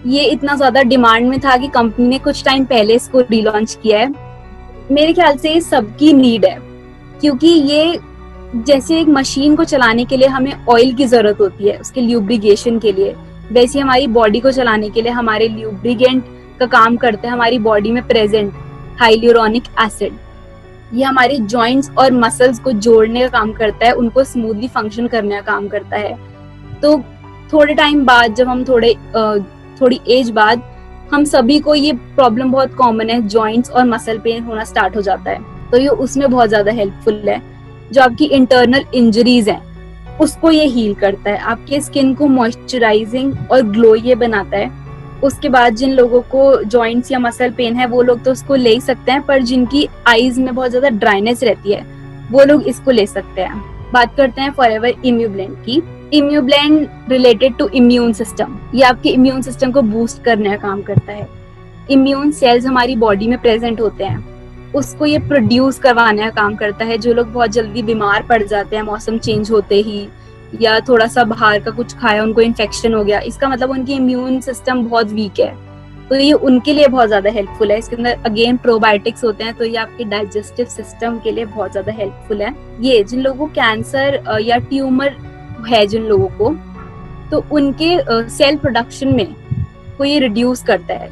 ये इतना ज्यादा डिमांड में था कि कंपनी ने कुछ टाइम पहले इसको रीलॉन्च किया है। मेरे ख्याल से ये सबकी नीड है, क्योंकि ये जैसे एक मशीन को चलाने के लिए हमें ऑयल की जरूरत होती है उसके ल्यूब्रिकेशन के लिए, वैसे हमारी बॉडी को चलाने के लिए हमारे ल्यूब्रिकेंट का काम करता है हमारी बॉडी में प्रेजेंट हाइलुरोनिक एसिड। ये हमारे जॉइंट्स और मसल्स को जोड़ने का काम करता है, उनको स्मूथली फंक्शन करने का काम करता है। तो थोड़े टाइम बाद, जब हम थोड़ी एज बाद, हम सभी को ये प्रॉब्लम बहुत कॉमन है, जॉइंट्स और मसल पेन होना स्टार्ट हो जाता है। तो ये उसमें बहुत ज्यादा हेल्पफुल है। जो आपकी इंटरनल इंजरीज हैं उसको ये हील करता है, आपके स्किन को मॉइस्चराइजिंग और ग्लो ये बनाता है। उसके बाद जिन लोगों को जॉइंट्स या मसल पेन है वो लोग तो उसको ले ही सकते हैं, पर जिनकी आईज में बहुत ज्यादा ड्राइनेस रहती है वो लोग इसको ले सकते हैं। बात करते हैं फॉरएवर इम्यूब्लेंड की। Immublend related to immune system, ये आपके इम्यून सिस्टम को बूस्ट करने का काम करता है। इम्यून सेल्स हमारी बॉडी में प्रेजेंट होते हैं, उसको ये प्रोड्यूस करवाने का काम करता है। जो लोग बहुत जल्दी बीमार पड़ जाते हैं मौसम चेंज होते ही, या थोड़ा सा बाहर का कुछ खाया उनको इन्फेक्शन हो गया, इसका मतलब उनकी इम्यून सिस्टम बहुत वीक है, तो ये उनके लिए बहुत ज्यादा हेल्पफुल है। इसके अंदर अगेन प्रोबायोटिक्स होते हैं, तो ये आपके डाइजेस्टिव सिस्टम के लिए बहुत ज्यादा हेल्पफुल है। ये जिन लोगों को कैंसर या ट्यूमर है जिन लोगों को, तो उनके सेल प्रोडक्शन में को ये रिड्यूस करता है,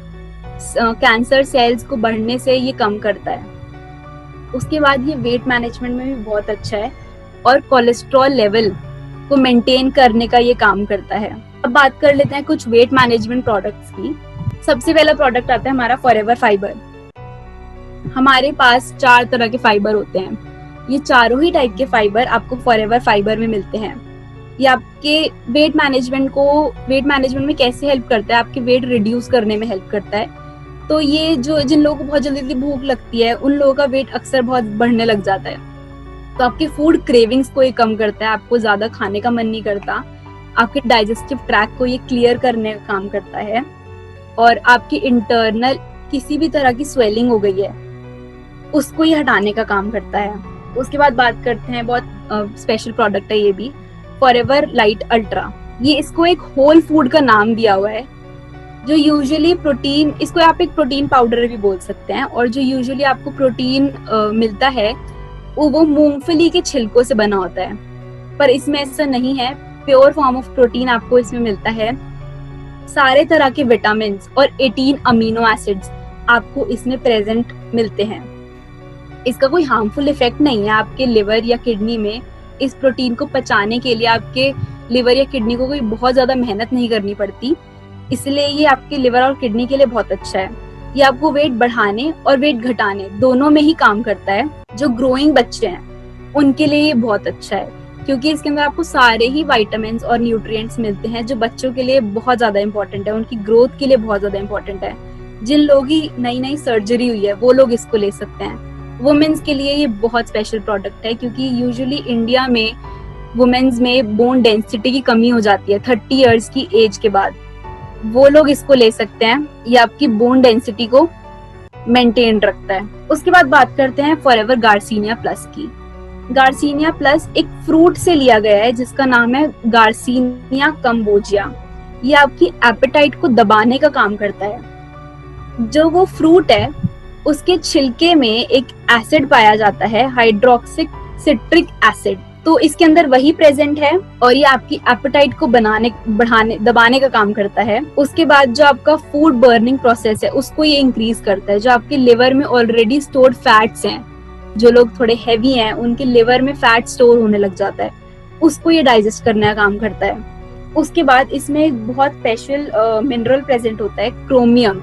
कैंसर सेल्स को बढ़ने से ये कम करता है। उसके बाद ये वेट मैनेजमेंट में भी बहुत अच्छा है और कोलेस्ट्रॉल लेवल को मेंटेन करने का ये काम करता है। अब बात कर लेते हैं कुछ वेट मैनेजमेंट प्रोडक्ट्स की। सबसे पहला प्रोडक्ट आता है हमारा फॉरएवर फाइबर। हमारे पास 4 तरह के फाइबर होते हैं, ये चारों ही टाइप के फाइबर आपको फॉरएवर फाइबर में मिलते हैं। ये आपके वेट मैनेजमेंट में कैसे हेल्प करता है, आपके वेट रिड्यूस करने में हेल्प करता है। तो ये जो जिन लोगों को बहुत जल्दी भूख लगती है उन लोगों का वेट अक्सर बहुत बढ़ने लग जाता है, तो आपके फूड क्रेविंग्स को ये कम करता है, आपको ज्यादा खाने का मन नहीं करता, आपके डाइजेस्टिव ट्रैक को ये क्लियर करने का काम करता है, और आपकी इंटरनल किसी भी तरह की स्वेलिंग हो गई है उसको ये हटाने का काम करता है। उसके बाद बात करते हैं, बहुत स्पेशल प्रोडक्ट है ये भी, फॉरएवर लाइट अल्ट्रा। ये इसको एक होल फूड का नाम दिया हुआ है, जो यूजुअली प्रोटीन, इसको आप एक प्रोटीन पाउडर भी बोल सकते हैं, और जो यूजुअली आपको प्रोटीन मिलता है वो मूंगफली के छिलकों से बना होता है, पर इसमें ऐसा नहीं है। प्योर फॉर्म ऑफ प्रोटीन आपको इसमें मिलता है। सारे तरह के विटामिन और 18 अमीनो एसिड्स आपको इसमें प्रेजेंट मिलते हैं। इसका कोई हार्मफुल इफेक्ट नहीं है आपके लिवर या किडनी में। इस प्रोटीन को पचाने के लिए आपके लिवर या किडनी को कोई बहुत ज्यादा मेहनत नहीं करनी पड़ती, इसलिए ये आपके लिवर और किडनी के लिए बहुत अच्छा है। ये आपको वेट बढ़ाने और वेट घटाने दोनों में ही काम करता है। जो ग्रोइंग बच्चे हैं उनके लिए ये बहुत अच्छा है, क्योंकि इसके अंदर आपको सारे ही विटामिन्स और न्यूट्रिएंट्स मिलते हैं जो बच्चों के लिए बहुत ज्यादा इंपॉर्टेंट है, उनकी ग्रोथ के लिए बहुत ज्यादा इंपॉर्टेंट है। जिन लोग ही नई सर्जरी हुई है वो लोग इसको ले सकते हैं। वुमेन्स के लिए ये बहुत स्पेशल प्रोडक्ट है, क्योंकि यूजुअली इंडिया में वुमेन्स में बोन डेंसिटी की कमी हो जाती है 30 इयर्स की एज के बाद, वो लोग इसको ले सकते हैं। ये आपकी बोन डेंसिटी को मेंटेन रखता है। उसके बाद बात करते हैं फॉरएवर गार्सिनिया प्लस की। गार्सिनिया प्लस एक फ्रूट से लिया गया है जिसका नाम है गार्सिनिया कंबोजिया। ये आपकी एपेटाइट को दबाने का काम करता है। जो वो फ्रूट है उसके छिलके में एक एसिड पाया जाता है, हाइड्रोक्सिक सिट्रिक एसिड, तो इसके अंदर वही प्रेजेंट है और ये आपकी एपेटाइट को दबाने का काम करता है। उसके बाद जो आपका फूड बर्निंग प्रोसेस है उसको ये इंक्रीज करता है। जो आपके लिवर में ऑलरेडी स्टोर्ड फैट्स हैं, जो लोग थोड़े हैवी हैं उनके लिवर में फैट स्टोर होने लग जाता है, उसको ये डाइजेस्ट करने का काम करता है। उसके बाद इसमें एक बहुत स्पेशल मिनरल प्रेजेंट होता है, क्रोमियम।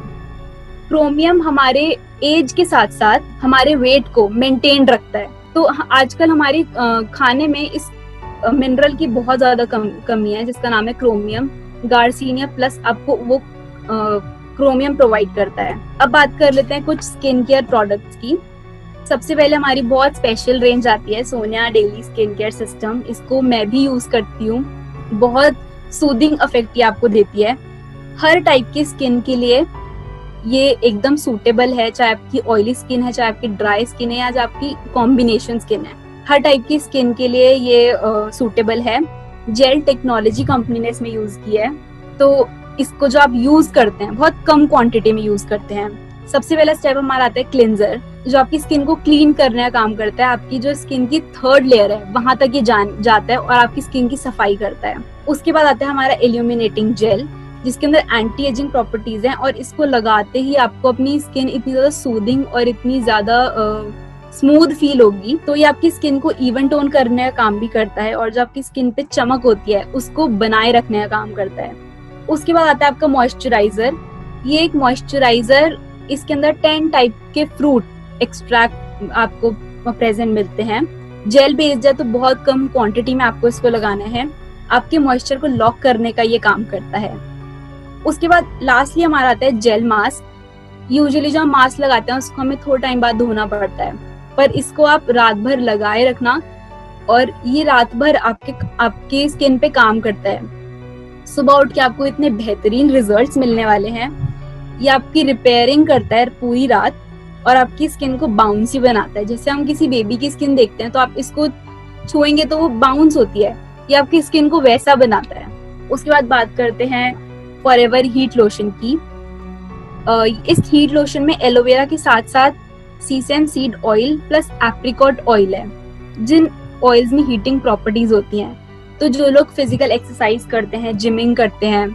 क्रोमियम हमारे एज के साथ साथ हमारे वेट को मेंटेन रखता है। तो आजकल हमारे खाने में इस मिनरल की बहुत ज्यादा कमी है जिसका नाम है क्रोमियम। गार्सिनिया प्लस आपको वो क्रोमियम प्रोवाइड करता है। अब बात कर लेते हैं कुछ स्किन केयर प्रोडक्ट्स की। सबसे पहले हमारी बहुत स्पेशल रेंज आती है Sonia daily skin care system. इसको मैं भी यूज करती हूँ, बहुत सूदिंग इफेक्ट ये आपको देती है। हर टाइप की स्किन के लिए ये एकदम सूटेबल है, चाहे आपकी ऑयली स्किन है, चाहे आपकी ड्राई स्किन है, या जो आपकी कॉम्बिनेशन स्किन है, हर टाइप की स्किन के लिए ये सूटेबल है। जेल टेक्नोलॉजी कंपनी ने इसमें यूज किया है। तो इसको जो आप यूज करते हैं बहुत कम क्वांटिटी में यूज करते हैं। सबसे पहला स्टेप हमारा आता है क्लिंजर। जो आपकी स्किन को क्लीन करने का काम करता है, आपकी जो स्किन की थर्ड लेयर है वहां तक ये जाता है और आपकी स्किन की सफाई करता है। उसके बाद आता है हमारा इल्यूमिनेटिंग जेल, जिसके अंदर एंटी एजिंग प्रॉपर्टीज हैं, और इसको लगाते ही आपको अपनी स्किन इतनी ज्यादा सूदिंग और इतनी ज्यादा स्मूथ फील होगी। तो ये आपकी स्किन को इवन टोन करने का काम भी करता है, और जो आपकी स्किन पे चमक होती है उसको बनाए रखने का काम करता है। उसके बाद आता है आपका मॉइस्चराइजर। ये एक मॉइस्चराइजर, इसके अंदर 10 टाइप के फ्रूट एक्सट्रैक्ट आपको प्रेजेंट मिलते हैं। जेल बेस्ड है तो बहुत कम क्वांटिटी में आपको इसको लगाना है। आपके मॉइस्चर को लॉक करने का ये काम करता है। उसके बाद लास्टली हमारा आता है जेल मास्क। यूजुअली जो हम मास्क लगाते हैं उसको हमें थोड़ा टाइम बाद धोना पड़ता है, पर इसको आप रात भर लगाए रखना, और ये रात भर आपके स्किन पे काम करता है। सुबह उठ के आपको इतने बेहतरीन रिजल्ट्स मिलने वाले हैं। ये आपकी रिपेयरिंग करता है पूरी रात, और आपकी स्किन को बाउंसी बनाता है। जैसे हम किसी बेबी की स्किन देखते हैं तो आप इसको छुएंगे तो वो बाउंस होती है, ये आपकी स्किन को वैसा बनाता है। उसके बाद बात करते हैं फॉरएवर हीट लोशन की। इस हीट लोशन में एलोवेरा के साथ साथ sesame seed oil plus apricot oil है, जिन ऑयल्स में हीटिंग प्रॉपर्टीज होती हैं। तो जो लोग फिजिकल एक्सरसाइज करते हैं, जिमिंग करते हैं,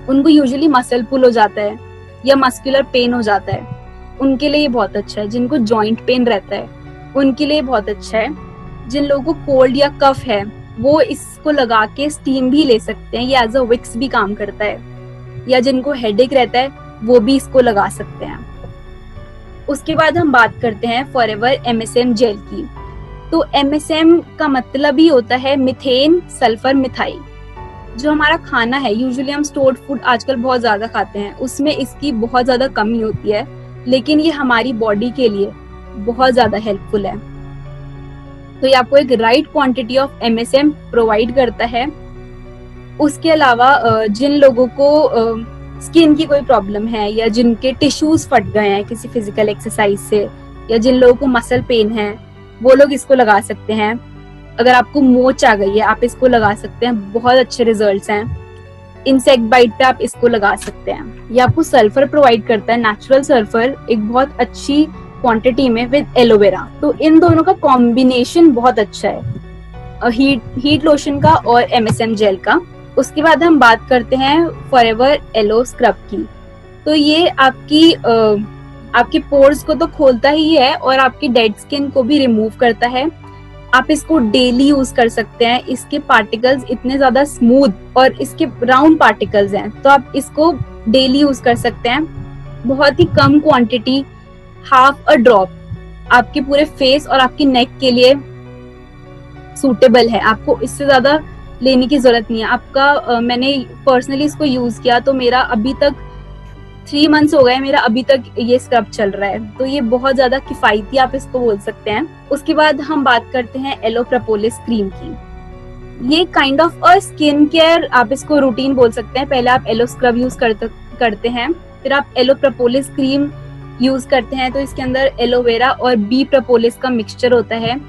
उनको यूजुअली मसल पुल हो जाता है या मस्कुलर पेन हो जाता है, उनके लिए ये बहुत अच्छा है। जिनको जॉइंट पेन रहता है उनके लिए बहुत अच्छा है। जिन लोगों को कोल्ड या कफ है वो इसको लगा के स्टीम भी ले सकते हैं, ये एज अ विक्स भी काम करता है। या जिनको हेडेक रहता है वो भी इसको लगा सकते हैं। उसके बाद हम बात करते हैं फॉरएवर MSM जेल की। तो MSM का मतलब ही होता है मिथेन सल्फर मिथाइल। जो हमारा खाना है, यूजुअली हम स्टोर्ड फूड आजकल बहुत ज्यादा खाते हैं, उसमें इसकी बहुत ज्यादा कमी होती है, लेकिन ये हमारी बॉडी के लिए बहुत ज्यादा हेल्पफुल है। तो ये आपको एक right quantity of MSM provide करता है। उसके अलावा जिन लोगों को स्किन की कोई प्रॉब्लम है, या जिनके टिश्यूज फट गए हैं किसी फिजिकल एक्सरसाइज से, या जिन लोगों को मसल पेन है, वो लोग इसको लगा सकते हैं। अगर आपको मोच आ गई है आप इसको लगा सकते हैं, बहुत अच्छे रिजल्ट्स हैं। इंसेक्ट बाइट पे आप इसको लगा सकते हैं। ये आपको सल्फर प्रोवाइड करता है, नेचुरल सल्फर, एक बहुत अच्छी क्वांटिटी में विद एलोवेरा। तो इन दोनों का कॉम्बिनेशन बहुत अच्छा है, हीट लोशन का और MSM जेल का। उसके बाद हम बात करते हैं फॉरएवर एलो स्क्रब की। तो ये आपके पोर्स को तो खोलता ही है और आपकी डेड स्किन को भी रिमूव करता है। आप इसको डेली यूज कर सकते हैं। इसके पार्टिकल्स इतने ज्यादा स्मूथ और इसके राउंड पार्टिकल्स हैं, तो आप इसको डेली यूज कर सकते हैं। बहुत ही कम क्वांटिटी, हाफ अ ड्रॉप, आपके पूरे फेस और आपकी नेक के लिए सूटेबल है। आपको इससे ज्यादा लेने की जरूरत नहीं है। आपका मैंने पर्सनली इसको यूज किया तो मेरा अभी तक 3 मंथ्स हो गए, मेरा अभी तक ये स्क्रब चल रहा है। तो ये बहुत ज्यादा किफायती आप इसको बोल सकते हैं। उसके बाद हम बात करते हैं एलो प्रोपोलिस क्रीम की। ये kind of a skin care, आप इसको रूटीन बोल सकते हैं। पहले आप एलो स्क्रब यूज करते हैं, फिर आप एलो प्रोपोलिस क्रीम यूज करते हैं। तो इसके अंदर एलोवेरा और बी प्रोपोलिस का मिक्सचर होता है।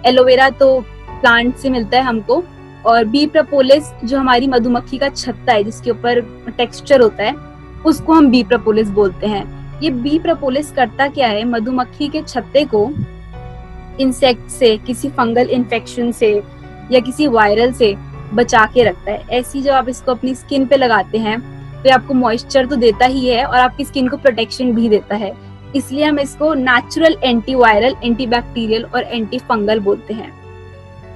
एलोवेरा तो प्लांट से मिलता है हमको, और बी प्रोपोलिस जो हमारी मधुमक्खी का छत्ता है जिसके ऊपर टेक्सचर होता है, उसको हम बी प्रोपोलिस बोलते हैं। ये बी प्रोपोलिस करता क्या है, मधुमक्खी के छत्ते को इंसेक्ट से, किसी फंगल इन्फेक्शन से या किसी वायरल से बचा के रखता है। ऐसी जब आप इसको अपनी स्किन पे लगाते हैं तो आपको मॉइस्चर तो देता ही है और आपकी स्किन को प्रोटेक्शन भी देता है। इसलिए हम इसको natural anti viral, anti bacterial और एंटी फंगल बोलते हैं।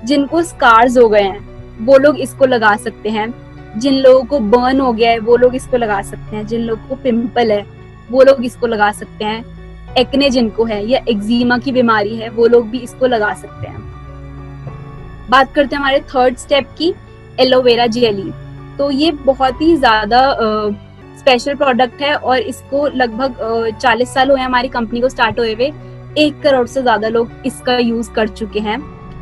जिनको स्कार्स हो गए हैं वो लोग इसको लगा सकते हैं। जिन लोगों को बर्न हो गया है वो लोग इसको लगा सकते हैं। जिन लोगों को पिंपल है वो लोग इसको लगा सकते हैं। एक्ने जिनको है या एक्जिमा की बीमारी है वो लोग भी इसको लगा सकते हैं। बात करते हैं हमारे थर्ड स्टेप की, एलोवेरा जेली। तो ये बहुत ही ज्यादा स्पेशल प्रोडक्ट है और इसको लगभग 40 साल हुए हमारी कंपनी को स्टार्ट हुए हुए। 1 करोड़ से ज्यादा लोग इसका यूज कर चुके हैं।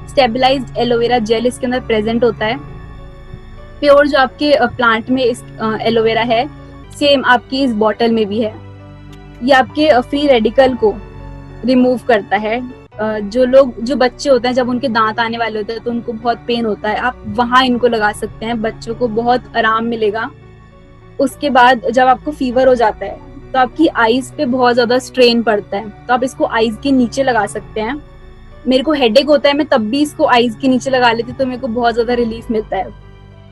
स्टेबलाइज्ड एलोवेरा जेल इसके अंदर प्रेजेंट होता है। प्योर जो आपके प्लांट में इस एलोवेरा है, सेम आपकी इस बॉटल में भी है। ये आपके फ्री रेडिकल को रिमूव करता है। जो बच्चे होते हैं, जब उनके दांत आने वाले होते हैं तो उनको बहुत पेन होता है, आप वहां इनको लगा सकते हैं, बच्चों को बहुत आराम मिलेगा। उसके बाद जब आपको फीवर हो जाता है तो आपकी आईज पे बहुत ज्यादा स्ट्रेन पड़ता है, तो आप इसको आईज के नीचे लगा सकते हैं। मेरे को हेडेक होता है, मैं तब भी इसको आईज के नीचे लगा लेती, तो मेरे को बहुत ज्यादा रिलीफ मिलता है।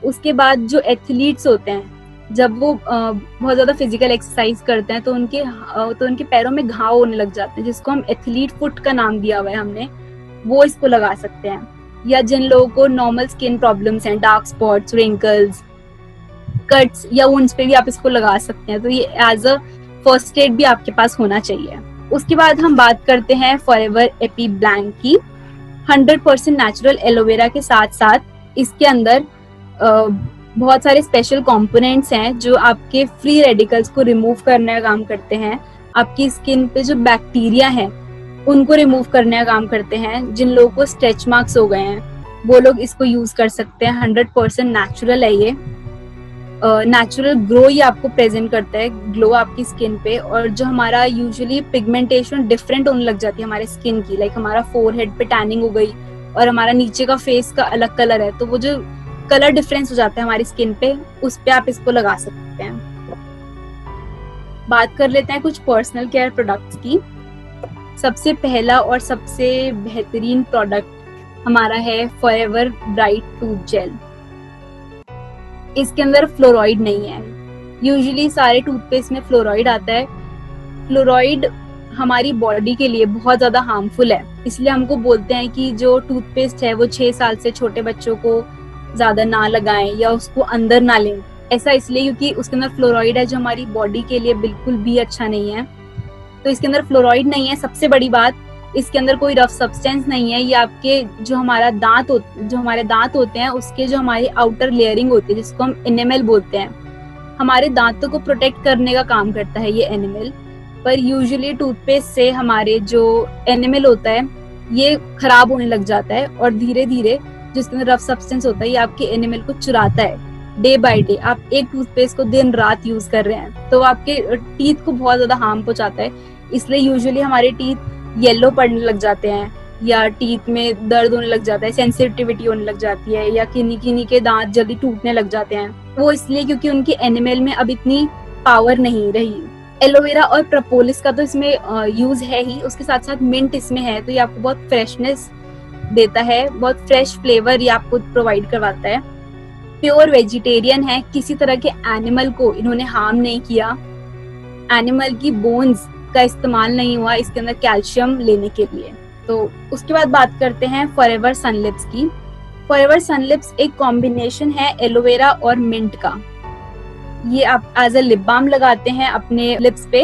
उसके बाद जो एथलीट्स होते हैं, जब वो बहुत ज्यादा फिजिकल एक्सरसाइज करते हैं, तो उनके पैरों में घाव होने लग जाते हैं, जिसको हम एथलीट फुट का नाम दिया हुआ है हमने, वो इसको लगा सकते हैं। या जिन लोगों को नॉर्मल स्किन प्रॉब्लम्स हैं, डार्क स्पॉट्स, रिंकल्स, कट्स या वुंड्स पे भी आप इसको लगा सकते हैं। तो ये एज अ फर्स्ट एड भी आपके पास होना चाहिए। उसके बाद हम बात करते हैं फॉरएवर एपी ब्लैंक की। 100% नेचुरल एलोवेरा के साथ साथ इसके अंदर बहुत सारे स्पेशल कंपोनेंट्स हैं जो आपके फ्री रेडिकल्स को रिमूव करने का काम करते हैं। आपकी स्किन पे जो बैक्टीरिया है उनको रिमूव करने का काम करते हैं। जिन लोगों को स्ट्रेच मार्क्स हो गए हैं वो लोग इसको यूज कर सकते हैं। 100% नेचुरल है ये। नेचुरल ग्लो ये आपको प्रेजेंट करता है, ग्लो आपकी स्किन पे। और जो हमारा यूजुअली पिगमेंटेशन डिफरेंट होने लग जाती है हमारे स्किन की, लाइक हमारा फोरहेड पे टैनिंग हो गई और हमारा नीचे का फेस का अलग कलर है, तो वो जो कलर डिफरेंस हो जाता है हमारी स्किन पे, उस पे आप इसको लगा सकते हैं। बात कर लेते हैं कुछ पर्सनल केयर प्रोडक्ट्स की। सबसे पहला और सबसे बेहतरीन प्रोडक्ट हमारा है फॉरएवर ब्राइट टूथ जेल। इसके अंदर फ्लोराइड नहीं है। यूजुअली सारे टूथपेस्ट में फ्लोराइड आता है। फ्लोराइड हमारी बॉडी के लिए बहुत ज्यादा हार्मफुल है, इसलिए हमको बोलते हैं कि जो टूथपेस्ट है वो 6 साल से छोटे बच्चों को ज्यादा ना लगाएं या उसको अंदर ना लें। ऐसा इसलिए क्योंकि उसके अंदर फ्लोराइड है जो हमारी बॉडी के लिए बिल्कुल भी अच्छा नहीं है। तो इसके अंदर फ्लोराइड नहीं है। सबसे बड़ी बात, इसके अंदर कोई रफ सब्सटेंस नहीं है। ये आपके जो हमारे दांत होते हैं उसके जो हमारी आउटर लेयरिंग होती है, जिसको हम एनेमल बोलते हैं, हमारे दांतों को प्रोटेक्ट करने का काम करता है ये एनिमल। पर यूजुअली टूथपेस्ट से हमारे जो एनिमल होता है ये खराब होने लग जाता है और धीरे धीरे जिसके अंदर रफ सब्सटेंस होता है ये आपके एनिमल को चुराता है। डे बाय डे आप एक टूथपेस्ट को दिन रात यूज कर रहे हैं तो आपके टीथ को बहुत ज्यादा हार्म पहुंचाता है। इसलिए यूजुअली हमारे टीथ येलो पड़ने लग जाते हैं या टीथ में दर्द होने लग जाता है, सेंसिटिविटी होने लग जाती है, या किन्हीं के दांत जल्दी टूटने लग जाते हैं। वो इसलिए क्योंकि उनके एनिमल में अब इतनी पावर नहीं रही। एलोवेरा और प्रोपोलिस का तो इसमें यूज है ही, उसके साथ साथ मिंट इसमें है, तो ये आपको बहुत फ्रेशनेस देता है, बहुत फ्रेश फ्लेवर ये आपको प्रोवाइड करवाता है। प्योर वेजिटेरियन है, किसी तरह के एनिमल को इन्होंने हार्म नहीं किया, एनिमल की बोन्स का इस्तेमाल नहीं हुआ इसके अंदर कैल्शियम लेने के लिए। तो उसके बाद बात करते हैं फॉरएवर सनलिप्स की। फॉरएवर सनलिप्स एक कॉम्बिनेशन है एलोवेरा और मिंट का। ये आप एज अ लिप बाम लगाते हैं अपने लिप्स पे।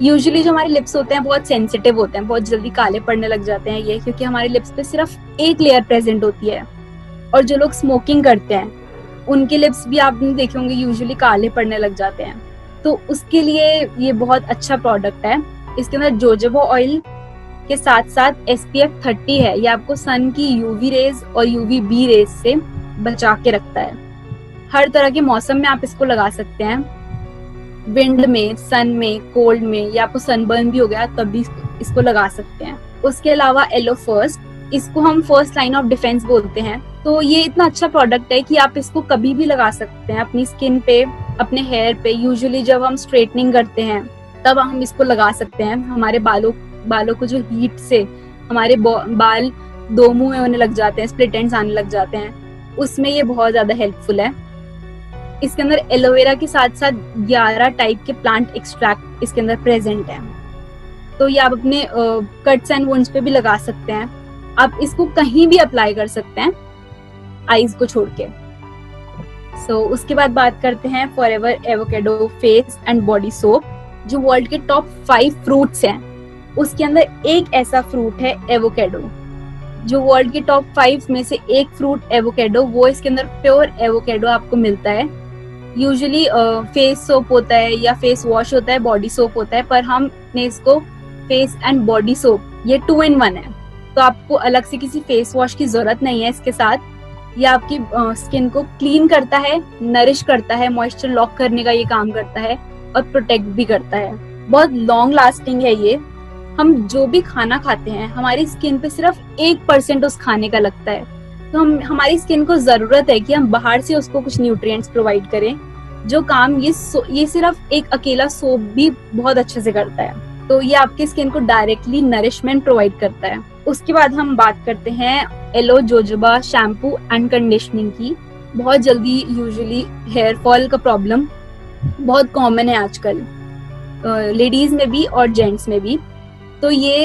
यूजुअली जो हमारे लिप्स होते हैं बहुत सेंसिटिव होते हैं, बहुत जल्दी काले पड़ने लग जाते हैं ये, क्योंकि हमारे लिप्स पे सिर्फ एक लेयर प्रेजेंट होती है। और जो लोग स्मोकिंग करते हैं उनके लिप्स भी आपने देखे होंगे यूजुअली काले पड़ने लग जाते हैं। तो उसके लिए ये बहुत अच्छा प्रोडक्ट है। इसके अंदर जोजोबा ऑयल के साथ साथ SPF 30 है। ये आपको सन की UV रेज और UVB रेज से बचा के रखता है। हर तरह के मौसम में आप इसको लगा सकते हैं, विंड में, सन में, कोल्ड में, या आपको सनबर्न भी हो गया तब भी इसको लगा सकते हैं। उसके अलावा एलो फर्स्ट, इसको हम फर्स्ट लाइन ऑफ डिफेंस बोलते हैं। तो ये इतना अच्छा प्रोडक्ट है कि आप इसको कभी भी लगा सकते हैं अपनी स्किन पे, अपने हेयर पे। यूजुअली जब हम स्ट्रेटनिंग करते हैं तब हम इसको लगा सकते हैं। हमारे बालों को जो हीट से हमारे बाल दो मुंह में होने लग जाते हैं, स्प्लिट एंड्स आने लग जाते हैं, उसमें ये बहुत ज्यादा हेल्पफुल है। इसके अंदर एलोवेरा के साथ साथ 11 टाइप के प्लांट एक्सट्रैक्ट इसके अंदर प्रेजेंट है। तो ये आप अपने कट्स एंड वुंड्स पे भी लगा सकते हैं। आप इसको कहीं भी अप्लाई कर सकते हैं आईज को छोड़ के। उसके बाद बात करते हैं forever avocado face and body soap, जो वर्ल्ड के टॉप 5 फ्रूट्स हैं। उसके अंदर एक ऐसा फ्रूट है एवोकेडो, जो वर्ल्ड के टॉप 5 में से एक फ्रूट एवोकेडो, वो इसके अंदर प्योर एवोकेडो आपको मिलता है। यूजुअली फेस सोप होता है या फेस वॉश होता है, बॉडी सोप होता है, पर हमने इसको फेस एंड बॉडी सोप, ये 2 in 1 है। तो आपको अलग से किसी फेस वॉश की जरूरत नहीं है इसके साथ। ये आपकी स्किन को क्लीन करता है, नरिश करता है, मॉइस्चर लॉक करने का ये काम करता है और प्रोटेक्ट भी करता है। बहुत लॉन्ग लास्टिंग है ये। हम जो भी खाना खाते हैं हमारी स्किन पे सिर्फ 1% उस खाने का लगता है। तो हमारी स्किन को जरूरत है कि हम बाहर से उसको कुछ न्यूट्रिएंट्स प्रोवाइड करें, जो काम ये सिर्फ एक अकेला सोप भी बहुत अच्छे से करता है। तो ये आपके स्किन को डायरेक्टली नरिशमेंट प्रोवाइड करता है। उसके बाद हम बात करते हैं aloe jojoba shampoo and conditioning की। बहुत जल्दी यूजुअली हेयर फॉल का प्रॉब्लम बहुत कॉमन है आजकल, लेडीज में भी और जेंट्स में भी। तो ये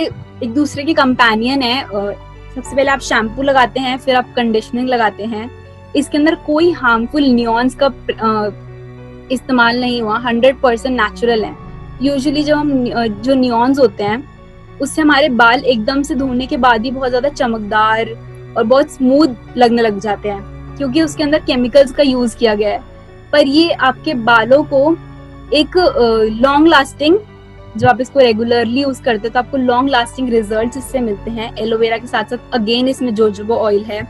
एक दूसरे के कंपेनियन है। सबसे पहले आप शैम्पू लगाते हैं, फिर आप कंडीशनिंग लगाते हैं। इसके अंदर कोई हार्मफुल नियॉन्स का इस्तेमाल नहीं हुआ, 100% नेचुरल है। यूजुअली जब हम जो नियॉन्स होते हैं उससे हमारे बाल एकदम से धोने के बाद ही बहुत ज्यादा चमकदार और बहुत स्मूथ लगने लग जाते हैं, क्योंकि उसके अंदर केमिकल्स का यूज किया गया है। पर ये आपके बालों को एक लॉन्ग लास्टिंग, जब आप इसको रेगुलरली यूज करते हैं तो आपको लॉन्ग लास्टिंग रिजल्ट्स इससे मिलते हैं। एलोवेरा के साथ साथ अगेन इसमें जोजोबा ऑयल है,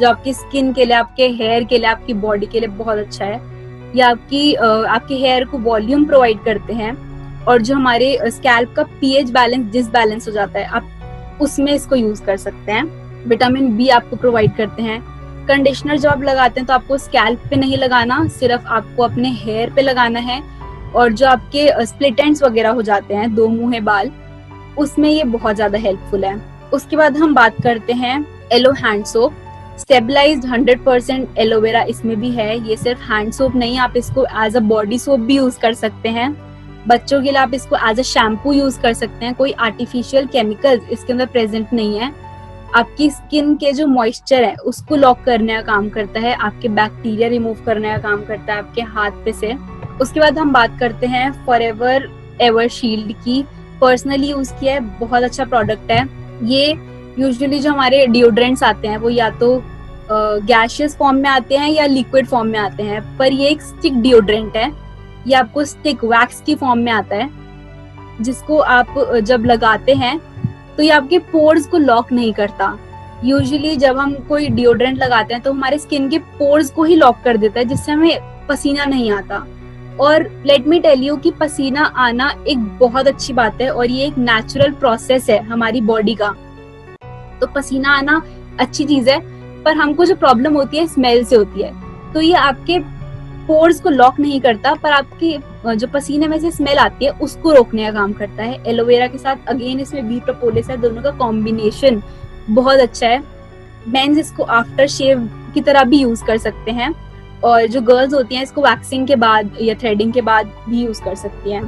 जो आपकी स्किन के लिए, आपके हेयर के लिए, आपकी बॉडी के लिए बहुत अच्छा है। ये आपके हेयर को वॉल्यूम प्रोवाइड करते हैं, और जो हमारे स्कैल्प का पीएच बैलेंस डिसबैलेंस हो जाता है, आप उसमें इसको यूज कर सकते हैं। विटामिन बी आपको प्रोवाइड करते हैं। कंडीशनर जब आप लगाते हैं तो आपको स्कैल्प पे नहीं लगाना, सिर्फ आपको अपने हेयर पे लगाना है। और जो आपके स्प्लिट एंड्स वगैरह हो जाते हैं, दो मुंहे बाल, उसमें ये बहुत ज्यादा हेल्पफुल है। उसके बाद हम बात करते हैं aloe hand soap. Stabilised 100% aloe vera इसमें भी है। ये सिर्फ हैंड सोप नहीं, आप इसको एज अ बॉडी सोप भी यूज कर सकते हैं। बच्चों के लिए आप इसको एज अ शैम्पू यूज कर सकते हैं। कोई आर्टिफिशियल केमिकल्स इसके अंदर प्रेजेंट नहीं है। आपकी स्किन के जो मॉइस्चर है उसको लॉक करने का काम करता है, आपके बैक्टीरिया रिमूव करने का काम करता है आपके हाथ पे से। उसके बाद हम बात करते हैं फॉरएवर एवर शील्ड की। पर्सनली यूज किया है, बहुत अच्छा प्रोडक्ट है ये। यूजुअली जो हमारे डिओड्रेंट्स आते हैं वो या तो गैशियस फॉर्म में आते हैं या लिक्विड फॉर्म में आते हैं, पर ये एक स्टिक डिओड्रेंट है। ये आपको स्टिक वैक्स की फॉर्म में आता है, जिसको आप जब लगाते हैं तो ये आपके पोर्स को लॉक नहीं करता। यूजुअली जब हम कोई डिओड्रेंट लगाते हैं तो हमारे स्किन के पोर्स को ही लॉक कर देता है, जिससे हमें पसीना नहीं आता। और लेट मी टेल यू कि पसीना आना एक बहुत अच्छी बात है, और ये एक नेचुरल प्रोसेस है हमारी बॉडी का। तो पसीना आना अच्छी चीज है, पर हमको जो प्रॉब्लम होती है स्मेल से होती है। तो ये आपके पोर्स को लॉक नहीं करता, पर आपकी जो पसीने में से स्मेल आती है उसको रोकने का काम करता है। एलोवेरा के साथ अगेन इसमें बी प्रोपोलिस है, दोनों का कॉम्बिनेशन बहुत अच्छा है। मेंस इसको आफ्टर शेव की तरह भी यूज कर सकते हैं, और जो गर्ल्स होती हैं इसको वैक्सिंग के बाद या थ्रेडिंग के बाद भी यूज कर सकती हैं।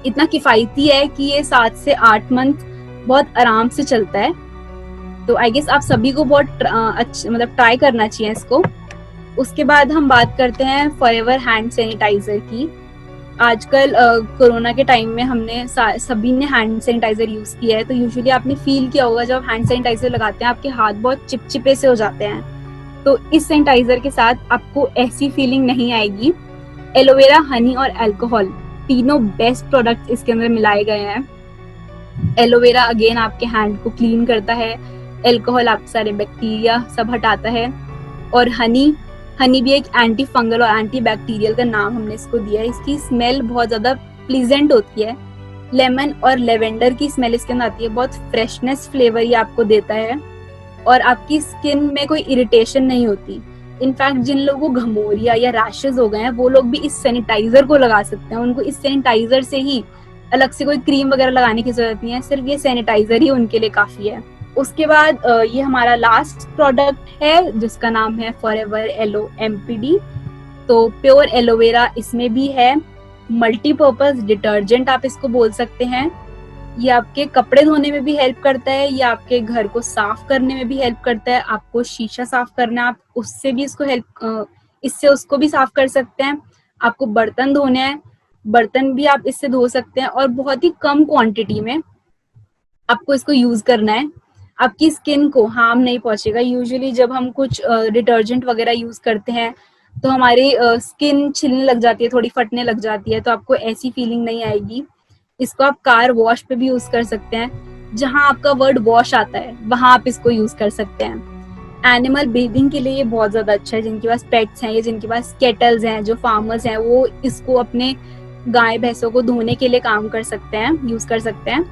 इतना किफायती है कि ये 7 से 8 मंथ बहुत आराम से चलता है। तो आई गेस आप सभी को बहुत अच्छा मतलब ट्राई करना चाहिए इसको। उसके बाद हम बात करते हैं फॉरएवर हैंड सैनिटाइजर की। आजकल कोरोना के टाइम में हमने सभी ने हैंड सैनिटाइजर यूज किया है, तो यूजुअली आपने फील किया होगा जब हैंड सैनिटाइजर लगाते हैं आपके हाथ बहुत चिपचिपे से हो जाते हैं। तो इस सैनिटाइजर के साथ आपको ऐसी फीलिंग नहीं आएगी। एलोवेरा, हनी और अल्कोहल तीनों बेस्ट प्रोडक्ट्स इसके अंदर मिलाए गए हैं। एलोवेरा अगेन आपके हैंड को क्लीन करता है, अल्कोहल आपके सारे बैक्टीरिया सब हटाता है, और हनी भी एक एंटी फंगल और एंटी बैक्टीरियल का नाम हमने इसको दिया है। इसकी स्मेल बहुत ज्यादा प्लीजेंट होती है। लेमन और लेवेंडर की स्मेल इसके अंदर आती है, बहुत फ्रेशनेस फ्लेवर ये आपको देता है, और आपकी स्किन में कोई इरिटेशन नहीं होती। इनफैक्ट जिन लोगों को घमौरिया या रैशेज हो गए हैं वो लोग भी इस सैनिटाइजर को लगा सकते हैं। उनको इस सैनिटाइजर से ही, अलग से कोई क्रीम वगैरह लगाने की जरूरत नहीं है, सिर्फ ये सैनिटाइजर ही उनके लिए काफी है। उसके बाद ये हमारा लास्ट प्रोडक्ट है जिसका नाम है फॉरएवर एलो एमपीडी। तो प्योर एलोवेरा इसमें भी है, मल्टीपर्पज डिटर्जेंट आप इसको बोल सकते हैं। ये आपके कपड़े धोने में भी हेल्प करता है, ये आपके घर को साफ करने में भी हेल्प करता है। आपको शीशा साफ करना, आप उससे भी इससे उसको भी साफ कर सकते हैं। आपको बर्तन धोने हैं, बर्तन भी आप इससे धो सकते हैं, और बहुत ही कम क्वांटिटी में आपको इसको यूज करना है। आपकी स्किन को हार्म नहीं पहुंचेगा। यूजुअली जब हम कुछ डिटर्जेंट वगैरह यूज करते हैं तो हमारी स्किन छिलने लग जाती है, थोड़ी फटने लग जाती है, तो आपको ऐसी फीलिंग नहीं आएगी। इसको आप कार वॉश पे भी यूज कर सकते हैं। जहां आपका वर्ड वॉश आता है वहां आप इसको यूज कर सकते हैं। एनिमल ब्रीदिंग के लिए ये बहुत ज्यादा अच्छा है। जिनके पास पेट्स हैं या जिनके पास केटल्स हैं, जो फार्मर्स हैं, वो इसको अपने गाय भैंसों को धोने के लिए काम कर सकते हैं, यूज कर सकते हैं।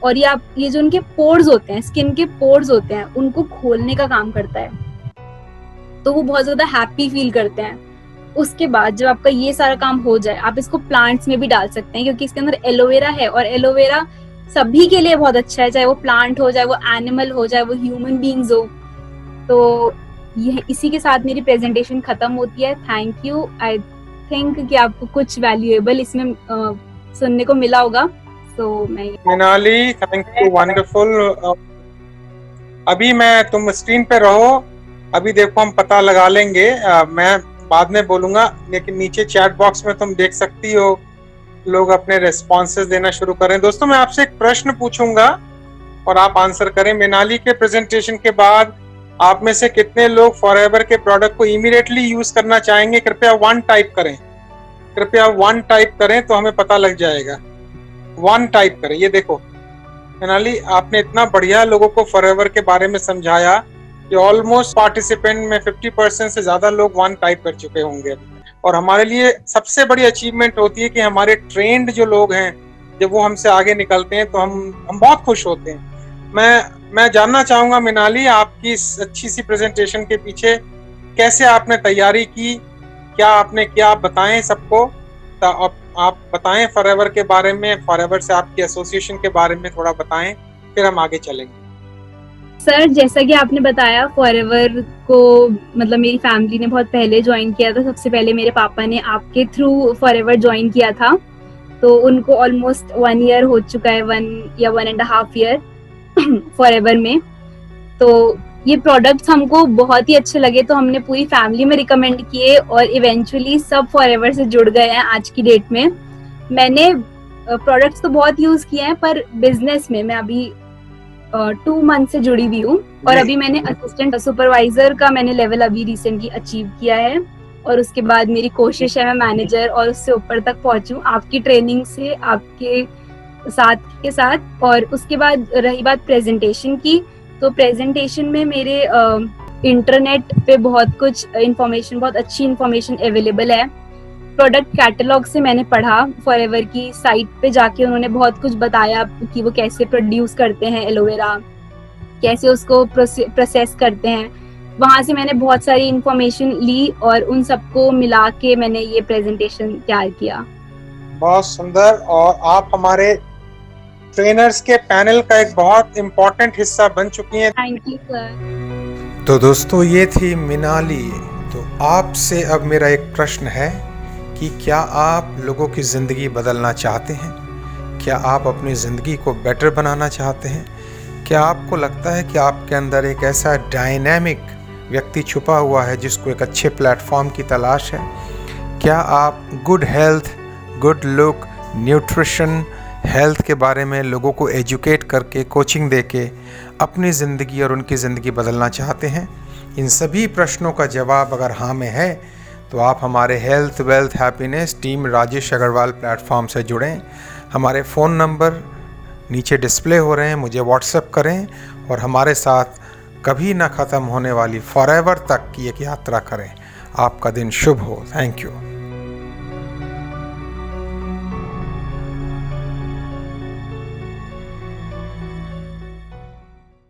और ये जो उनके पोर्स होते हैं, स्किन के पोर्स होते हैं, उनको खोलने का काम करता है, तो वो बहुत ज्यादा हैप्पी फील करते हैं। उसके बाद जब आपका ये सारा काम हो जाए, आप इसको प्लांट्स में भी डाल सकते हैं, क्योंकि इसके अंदर एलोवेरा है और एलोवेरा सभी के लिए बहुत अच्छा है, चाहे वो प्लांट हो, चाहे वो एनिमल हो, चाहे वो ह्यूमन बीइंग्स हो। तो ये इसी के साथ मेरी प्रेजेंटेशन खत्म होती है। Thank you. आई थिंक कि आपको कुछ वैल्यूएबल इसमें सुनने को मिला होगा। सो मैं मिनाली, थैंक यू, वंडरफुल। अभी मैं, तुम स्क्रीन पे रहो, अभी देखो हम पता लगा लेंगे। मैं बाद में बोलूंगा, लेकिन नीचे चैट बॉक्स में तुम देख सकती हो, लोग अपने रेस्पॉन्सेज देना शुरू करें। दोस्तों, मैं आपसे एक प्रश्न पूछूंगा और आप आंसर करें। मिनाली के प्रेजेंटेशन के बाद आप में से कितने लोग फॉरएवर के प्रोडक्ट को इमीडिएटली यूज करना चाहेंगे? कृपया 1 टाइप करें, कृपया 1 टाइप करें तो हमें पता लग जाएगा। 1 टाइप करें। ये देखो मिनाली, आपने इतना बढ़िया लोगों को फॉरएवर के बारे में समझाया कि ऑलमोस्ट पार्टिसिपेंट में 50% से ज्यादा लोग 1 टाइप कर चुके होंगे। और हमारे लिए सबसे बड़ी अचीवमेंट होती है कि हमारे ट्रेंड जो लोग हैं, जब वो हमसे आगे निकलते हैं तो हम बहुत खुश होते हैं। मैं जानना चाहूंगा मिनाली, आपकी इस अच्छी सी प्रेजेंटेशन के पीछे कैसे आपने तैयारी की, क्या आपने किया, आप बताएं सबको। आप बताएं फॉरएवर के बारे में, फॉरएवर से आपकी एसोसिएशन के बारे में थोड़ा बताएं, फिर हम आगे चलेंगे। सर, जैसा कि आपने बताया, फॉरएवर को मतलब मेरी फैमिली ने बहुत पहले ज्वाइन किया था। सबसे पहले मेरे पापा ने आपके थ्रू फॉरएवर ज्वाइन किया था, तो उनको ऑलमोस्ट 1 ईयर हो चुका है, 1 या 1.5 ईयर फॉरएवर में। तो ये प्रोडक्ट्स हमको बहुत ही अच्छे लगे, तो हमने पूरी फैमिली में रिकमेंड किए और इवेंचुअली सब फॉरएवर से जुड़ गए हैं आज की डेट में। मैंने प्रोडक्ट्स तो बहुत यूज किए हैं, पर बिजनेस में मैं अभी 2 मंथ से जुड़ी हुई हूँ और अभी मैंने असिस्टेंट सुपरवाइजर का मैंने लेवल अभी रिसेंटली अचीव किया है। और उसके बाद मेरी कोशिश है मैं मैनेजर और उससे ऊपर तक पहुंचूं आपकी ट्रेनिंग से, आपके साथ के साथ। और उसके बाद रही बात प्रेजेंटेशन की, तो प्रेजेंटेशन में मेरे इंटरनेट पे बहुत कुछ इंफॉर्मेशन, बहुत अच्छी इंफॉर्मेशन अवेलेबल है। प्रोडक्ट कैटलॉग से मैंने पढ़ा, फॉरएवर की साइट पे जाके उन्होंने बहुत कुछ बताया कि वो कैसे प्रोड्यूस करते हैं एलोवेरा, कैसे उसको प्रोसेस करते हैं। वहां से मैंने बहुत सारी इंफॉर्मेशन ली और उन सबको मिला के मैंने ये प्रेजेंटेशन तैयार किया। बहुत सुंदर। और आप हमारे ट्रेनर्स के पैनल का एक बहुत इम्पोर्टेंट हिस्सा बन चुकी हैं। Thank you sir. तो दोस्तों, ये थी मिनाली। तो आपसे अब मेरा एक प्रश्न है कि क्या आप लोगों की ज़िंदगी बदलना चाहते हैं? क्या आप अपनी ज़िंदगी को बेटर बनाना चाहते हैं? क्या आपको लगता है कि आपके अंदर एक ऐसा डायनामिक व्यक्ति छुपा हुआ है जिसको एक अच्छे प्लेटफॉर्म की तलाश है? क्या आप good health, good look, nutrition, health के बारे में लोगों को एजुकेट करके, कोचिंग देके अपनी ज़िंदगी और उनकी ज़िंदगी बदलना चाहते हैं? इन सभी प्रश्नों का जवाब अगर हाँ में है तो आप हमारे health wealth happiness team Rajesh Agrawal platform से जुड़ें। हमारे फ़ोन नंबर नीचे डिस्प्ले हो रहे हैं, मुझे व्हाट्सएप करें और हमारे साथ कभी ना ख़त्म होने वाली फॉरएवर तक की एक यात्रा करें। आपका दिन शुभ हो। Thank you.